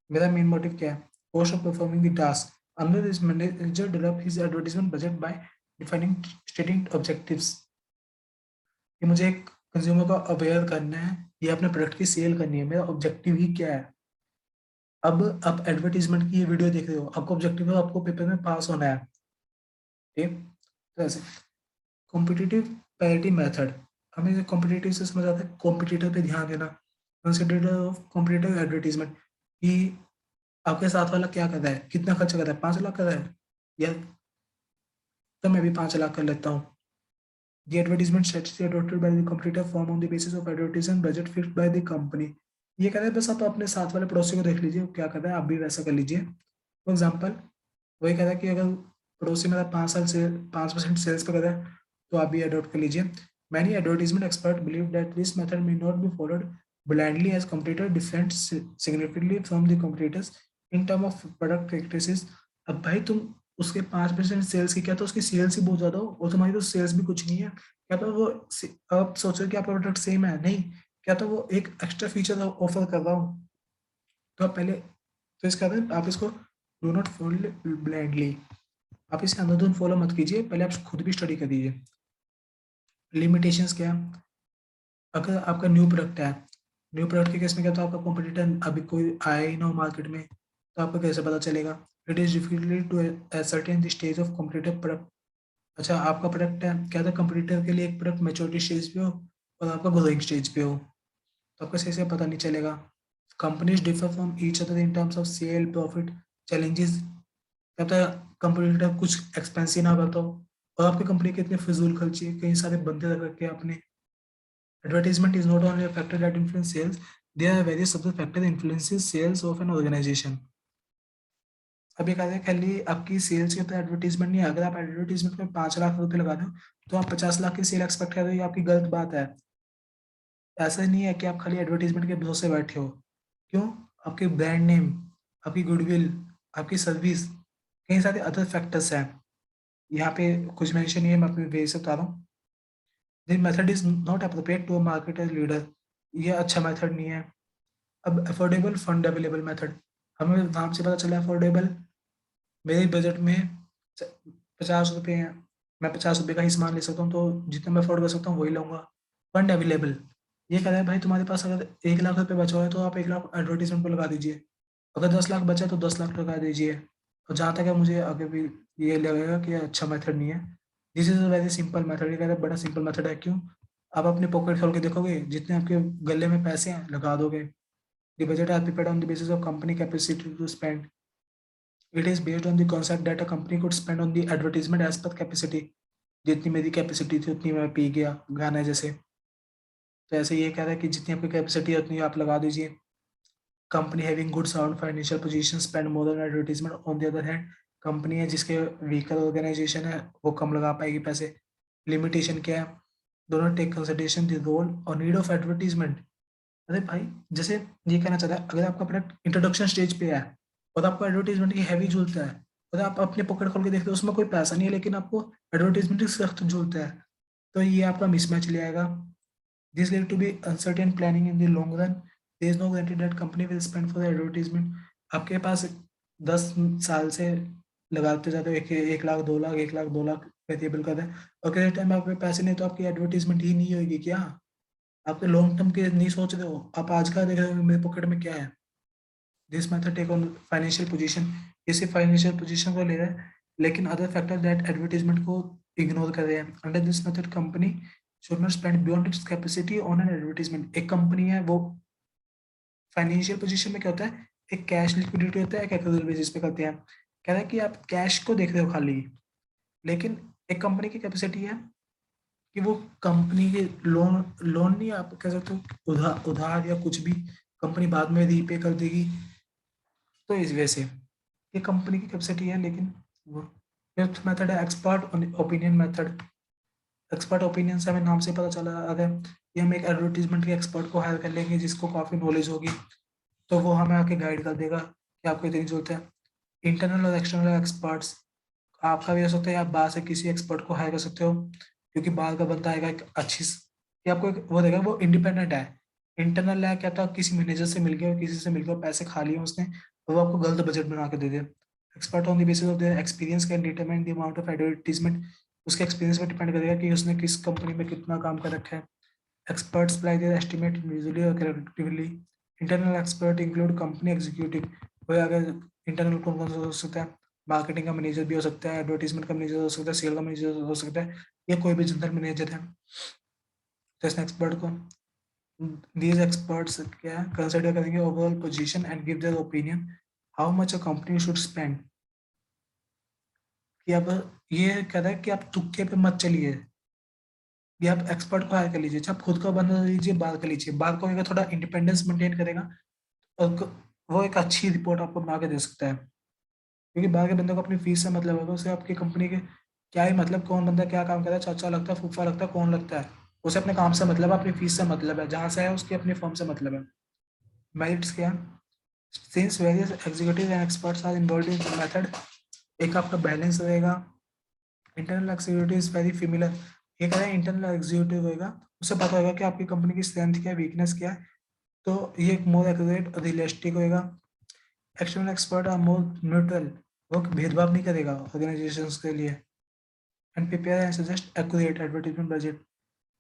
मेरा main motive क्या है? Cost of performing the task। Under this, manager develop his advertisement budget by defining stating objectives। कि मुझे एक consumer को अवेयर करना है, ये अपने प्रोडक्ट की सेल करनी है, मेरा ऑब्जेक्टिव ही क्या है। अब आप एडवर्टीजमेंट की ये वीडियो देख रहे हो, आपको ऑब्जेक्टिव है, आपको पेपर में पास होना है। ठीक, तो ऐसे कॉम्पिटिटिव पैरिटी मेथड, हमें कॉम्पिटिटिव से समझ आता है कॉम्पिटिटर पे ध्यान देना। कंसिडरेटर ऑफ कॉम्पिटिटिव एडवर्टीजमेंट, कि आपके साथ वाला क्या कर रहा है, कितना खर्च कर रहा है, 5 लाख कर रहा है, या तो मैं भी 5 लाख कर लेता हूँ। The advertisement strategy adopted by the competitor form on the basis of advertisement budget fixed by the company। ये कह रहा है बस आप अपने साथ वाले पड़ोसी को देख लीजिए क्या कर रहा है, आप भी वैसा कर लीजिए। फॉर एग्जाम्पल, वही कह रहा है कि अगर पड़ोसी मेरा 5 साल से 5% सेल्स पे कर रहा है, तो आप भी अडॉप्ट कर लीजिए। Many advertisement expert believe that this method may not be followed blindly as competitor different significantly from the competitors in term of product practices। अब भाई तुम उसके 5% सेल्स की, क्या तो उसकी सेल्स ही बहुत ज्यादा हो और तुम्हारी तो सेल्स भी कुछ नहीं है, क्या तो वो आप सोचो कि आपका प्रोडक्ट सेम है, नहीं, क्या तो वो एक एक्स्ट्रा फीचर ऑफर कर रहा हूँ। तो आप पहले, तो इसका आप इसको डू नॉट फॉलो ब्लाइंडली, आप इसे अंधाधुंध फॉलो मत कीजिए, पहले आप खुद भी स्टडी कर दीजिए। लिमिटेशंस क्या? अगर आपका न्यू प्रोडक्ट है, न्यू प्रोडक्ट के केस में क्या, तो आपका कॉम्पिटिटर अभी कोई आया ही ना हो मार्केट में, तो आपको कैसे पता चलेगा? It is difficult to ascertain the stage of competitive product. अच्छा, आपका प्रोडक्ट है, क्या था कंपटीटर के लिए एक प्रोडक्ट मेच्योरिटी स्टेज पे हो और आपका ग्रोइंग स्टेज पे हो, तो आपको सही से पता नहीं चलेगा। Companies differ from each other in terms of sale profit challenges. क्या पता कंपटीटर कुछ एक्सपेंसिव ना करता हो और आपकी कंपनी के इतने फिजूल खर्ची है, कई सारे बंदे रख रखे हैं आपने। Advertisement is not only a factor that influence sales, there are various other factor influences sales of an organisation. अब ये कहते हैं खाली आपकी सेल्स के ऊपर एडवर्टीजमेंट नहीं है। अगर आप एडवर्टीजमेंट में 5 लाख रुपए लगा दो, तो आप 50 लाख की सेल एक्सपेक्ट कर रहे हो, ये आपकी गलत बात है। ऐसा नहीं है कि आप खाली एडवर्टीजमेंट के भरोसे बैठे हो। क्यों? आपके ब्रांड नेम, आपकी गुडविल, आपकी सर्विस, कई सारे अदर फैक्टर्स हैं। यहाँ पे कुछ मेंशन नहीं है, मैं अपने वे से बता रहा हूँ। The method is not appropriate to a market as leader, ये अच्छा मेथड नहीं है। अब अफोर्डेबल फंड अवेलेबल मेथड, हमें नाम से पता चला अफोर्डेबल, मेरे बजट में 50 रुपये हैं, मैं 50 रुपये का ही सामान ले सकता हूँ, तो जितना मैं अफोर्ड कर सकता हूँ वही लूंगा। फंड अवेलेबल, ये कह रहा है भाई तुम्हारे पास अगर 1 लाख रुपये बचा हुआ है तो आप 1 लाख एडवर्टीजमेंट पर लगा दीजिए, अगर 10 लाख बचा है तो 10 लाख लगा दीजिए। और जहाँ तक है मुझे आगे भी ये लगेगा कि ये अच्छा मेथड नहीं है। This is a very simple method, ये कह रहा है बड़ा सिंपल मेथड है। क्यों? आप अपने पॉकेट खोल के देखोगे, जितने आपके गले में पैसे हैं लगा दोगे। The budget are prepared on the basis of company capacity to spend, it is based on the concept that a company could spend on the advertisement as per capacity, जितनी मेरी कैपेसिटी थी उतनी मैं पी गया गाना जैसे। तो ऐसे ये कह रहा है कि जितनी आपकी कैपेसिटी है उतनी आप लगा दीजिए। Company having good sound financial position spend more on advertisement, on the other hand company है जिसके वीकर ऑर्गेनाइजेशन है वो कम लगा पाएगी पैसे। लिमिटेशन क्या है? दोनों टेक कंसिडरेशन द रोल और नीड ऑफ एडवर्टीजमेंट। अरे भाई, जैसे ये कहना चाहता है, अगर आपका प्रोडक्ट इंट्रोडक्शन स्टेज पे है और आपको एडवर्टीजमेंट की हैवी झूलता है, और आप अपने पॉकेट खोल के देखते हो उसमें कोई पैसा नहीं है लेकिन आपको एडवर्टीजमेंट की सख्त झूलता है, तो ये आपका मिसमैच ले आएगा। This lead to be uncertain planning in the long run, there is no guarantee that company will spend for advertisement. आपके पास 10 साल से लगाते जाते हो, 1 लाख 2 लाख, 1 लाख 2 लाख वेरिएबल कर है, और किसी टाइम आपके पैसे नहीं तो आपकी एडवर्टीजमेंट ही नहीं होगी क्या? आपके लॉन्ग टर्म के नहीं सोच रहे हो, आप आज का देख रहे हो मेरे पॉकेट में क्या है। This method take on financial position, इसे फाइनेंशियल पोजीशन को ले रहा है लेकिन अदर फैक्टर दैट एडवर्टीजमेंट को इग्नोर कर रहे हैं। Under this method company should not spend beyond its capacity on an advertisement. एक कंपनी है वो फाइनेंशियल पोजीशन में क्या होता है, एक कैश लिक्विडिटी होता है, एक एक्रूअल बेसिस पे करते हैं। कह रहा है कि आप कैश को देख रहे हो खाली, लेकिन एक कंपनी की कैपेसिटी है कि वो कंपनी के लोन लोन नहीं, आप कह सकते हो उधार उधार या कुछ भी कंपनी बाद में रीपे कर देगी। तो इस वजह से ये कंपनी की कैपेसिटी है। लेकिन वो फिफ्थ मेथड है expert opinion method. Expert opinion से हमें नाम से पता चला, अगर ये हम एक एडवर्टीजमेंट के एक्सपर्ट को हायर कर लेंगे जिसको काफ़ी नॉलेज होगी, तो वो हमें आके गाइड कर देगा कि आपको इतनी जरूरत है। इंटरनल और एक्सटर्नल एक्सपर्ट्स, आपका भी हो सकता है आप बाहर से किसी एक्सपर्ट को हायर कर सकते हो, क्योंकि बाहर का बंदा आएगा एक अच्छी कि आपको एक वो देगा, वो इंडिपेंडेंट है। इंटरनल है क्या था, किसी मैनेजर से मिल गया, किसी से मिल गया, पैसे खा लिए उसने, और वो आपको गलत बजट बना के दे दे। Expert on the basis of their experience can determine the amount of advertisement, उसके एक्सपीरियंस पे डिपेंड करेगा कि उसने किस कंपनी में कितना काम कर रखा है। Experts apply their estimate individually or collectively. Internal expert include company executive, कोई अगर इंटरनल कौन कौन सा हो सकता है, मार्केटिंग का मैनेजर भी हो सकता है, एडवर्टीजमेंट का मैनेजर हो सकता है, सेल का मैनेजर हो सकता है, या कोई भी जनरल मैनेजर है। तो इस एक्सपर्ट को दीज एक्सपर्ट्स क्या कंसिडर करेंगे overall position and give their opinion how much a company should spend. कि अब ये कह रहा है कि आप तुक्के पे मत चलिए, ये आप एक्सपर्ट को हायर कर लीजिए, चाहे आप खुद का बना लीजिए, बाहर कर लीजिए, बाहर को थोड़ा इंडिपेंडेंस मेंटेन करेगा और वो एक अच्छी रिपोर्ट आपको बना के दे सकता है। क्योंकि बाहर के बंदे को अपनी फीस से मतलब होगा, उसे आपकी कंपनी के क्या ही मतलब, कौन बंदा क्या काम कर रहा है, चाचा लगता है, फूफा लगता है, कौन लगता है, उसे अपने काम से मतलब है, अपनी फीस से मतलब है, जहाँ से है उसकी अपनी फर्म से मतलब है। मेरिट्स क्या? Since various executive and experts are involve in method, एक आपका बैलेंस रहेगा। Internal executive is very familiar, ये कह रहे हैं इंटरनल एग्जीक्यूटिव होगा, उसे पता होगा कि आपकी कंपनी की स्ट्रेंथ क्या है, वीकनेस क्या है, तो ये मोर एक्यूरेट रियलिस्टिक होएगा। External expert are more neutral, वो भेदभाव नहीं करेगा ऑर्गेनाइजेशंस के लिए। And prepare and suggest accurate advertisement budget.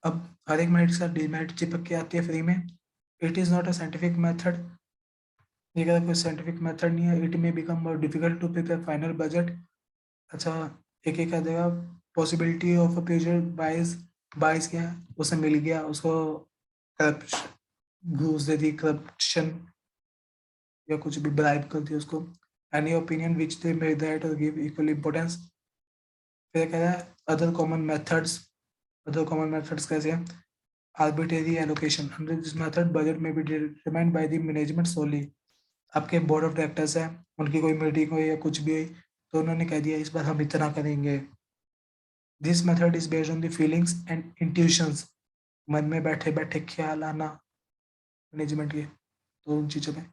अब हर एक मेरिट का डीमेरिट चिपक के आती है फ्री में। It is not a scientific method, ये कहता है कोई साइंटिफिक मेथड नहीं है। It may become more difficult to prepare final budget. अच्छा, एक एक कह देगा पॉसिबिलिटी ऑफ अ फ्यूचर बाइस, बाइस क्या है, उसे मिल गया, उसको करप्शन घूस दे दी, करप्शन या कुछ भी ब्राइब कर दिया उसको। Any opinion which they may that or give equal importance. फिर कह रहा है other common methods, other common methods कैसे हैं? Arbitrary allocation, under this method budget में be determined by the management solely. आपके बोर्ड ऑफ डायरेक्टर्स है, उनकी कोई मीटिंग हो या कुछ भी हो, तो उन्होंने कह दिया इस बार हम इतना करेंगे। This method is based on the feelings and intuitions, मन में बैठे बैठे ख्याल आना मैनेजमेंट के, तो उन चीज़ों में।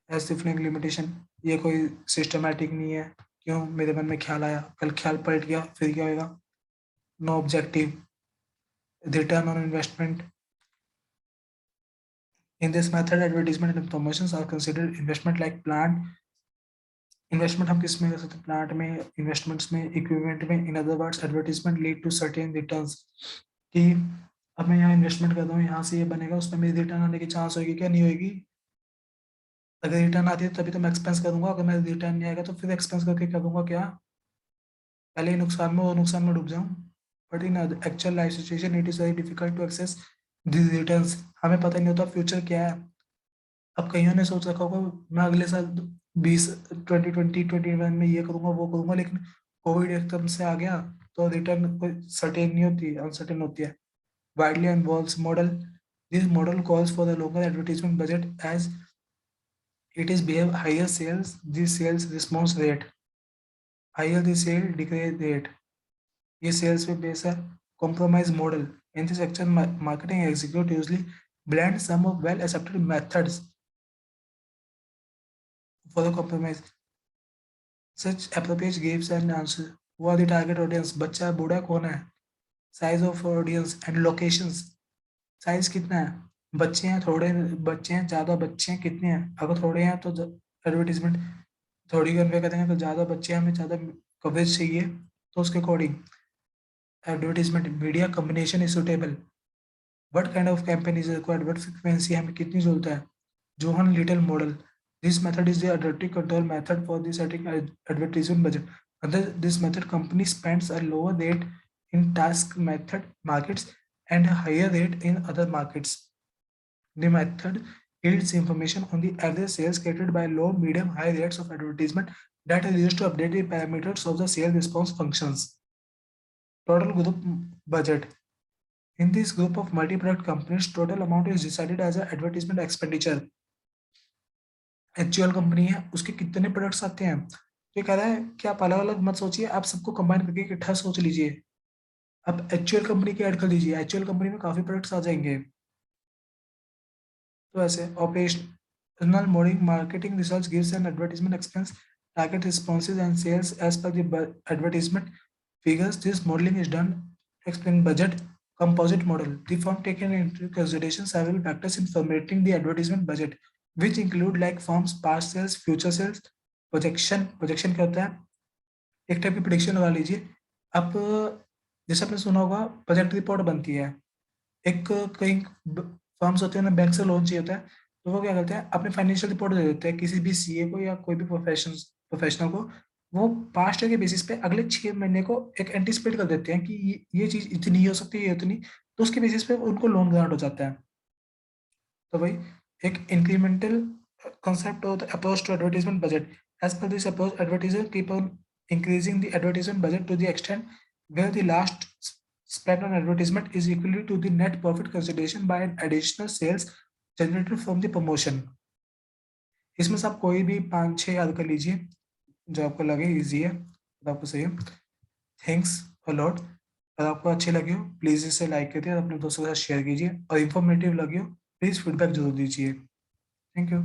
एज लिमिटेशन, ये कोई सिस्टमैटिक नहीं है, क्यों मेरे मन में ख्याल आया, कल ख्याल पलट गया, फिर क्या होगा। No objective, return on investment. In this method advertisement and promotions are considered investment like plant. Investment हम किस में कर सकते हैं, प्लांट में, इन्वेस्टमेंट्स में, इक्विपमेंट में। In other words advertisement lead to certain returns, कि अब मैं यहाँ इन्वेस्टमेंट कर रहा हूँ, यहाँ से ये बनेगा, उसमें मेरी रिटर्न आने की चांस होगी क्या, नहीं होगी। अगर रिटर्न आती है तभी तो मैं एक्सपेंस करूंगा, अगर मैं रिटर्न नहीं आएगा तो फिर एक्सपेंस करके करूंगा क्या, पहले ही नुकसान में और नुकसान में डूब जाऊं। But in actual life situation it is very difficult to access this returns, हमें पता नहीं होता फ्यूचर क्या है। अब कईयों ने सोच रखा होगा मैं अगले साल 2021 में ये करूंगा वो करूंगा, लेकिन कोविड एकदम से आ गया, तो रिटर्न कोई सर्टेन नहीं होती, अनसर्टेन होती है। Widely involves model, this model calls for the local advertisement budget as it is behave higher sales, the sales response rate, higher the sale decay rate, ये sales पे बेस है। compromise model, in this section marketing execute usually blend some of well accepted methods for the compromise, such approach gives an answer, who are the target audience, बच्चा बूढ़ा कौन है, size of audience and locations, size कितना है, बच्चे हैं थोड़े, बच्चे हैं ज्यादा, बच्चे हैं कितने हैं, अगर थोड़े हैं तो एडवर्टीजमेंट थोड़ी कन्वे करेंगे, तो ज्यादा बच्चे हैं, हमें ज्यादा कवरेज चाहिए, तो उसके according advertisement. Media combination is suitable, what kind of campaign is required, what frequency हमें कितनी जरूरत है। John Little model, this method is the adaptive control method for the setting advertisement budget, under this method company spends a lower rate in task method markets and a higher rate in other markets. The method yields information on the average sales created by low, medium, high rates of advertisement that are used to update the parameters of the sales response functions. Total group budget. In this group of multi-product companies, total amount is decided as an advertisement expenditure. Actual company है, उसके कितने products आते हैं, तो ये कह रहा है कि आप अलग अलग मत सोचिए, आप सबको कंबाइन करके इकट्ठा सोच लीजिए। आप एक्चुअल कंपनी की ऐड कर दीजिए, एक्चुअल कंपनी में काफी प्रोडक्ट्स आ जाएंगे। तो ऐसे operational modeling, marketing research gives an advertisement expense, target responses and sales as per the advertisement figures. This modeling is done to explain budget. Composite model, the firm taken into consideration several factors in formulating the advertisement budget, which include like firm's past sales, future sales, projection क्या होता है, एक type की prediction लगा लीजिए। अब जैसे आपने सुना होगा बजट रिपोर्ट बनती है, एक कई फर्म्स होते हैं ना, बैंक से लोन चाहिए होता है, तो वो क्या करते हैं, अपने फाइनेंशियल रिपोर्ट दे देते हैं किसी भी सीए को या कोई भी प्रोफेशनल को। वो पास्ट ईयर के बेसिस पे अगले 6 महीने को एक एंटिसिपेट कर देते हैं कि ये चीज इतनी ही हो सकती है, ये इतनी, तो उसके बेसिस पे उनको लोन ग्रांट हो जाता है। तो भाई एक incremental concept of the approach to advertisement budget. As per this approach, advertisers keep on increasing the advertisement budget to the extent where the last spent on advertisement is equal to the net profit consideration by an additional sales generated from the promotion. इसमें से आप कोई भी 5-6 याद कर लीजिए जो आपको लगे इजी है, तो आपको सही है। Thanks a lot. अगर आपको अच्छे लगे हो प्लीज़ इसे लाइक करिए और अपने दोस्तों के साथ शेयर कीजिए, और इन्फॉर्मेटिव लगे हो प्लीज़ फीडबैक जरूर दीजिए। Thank you.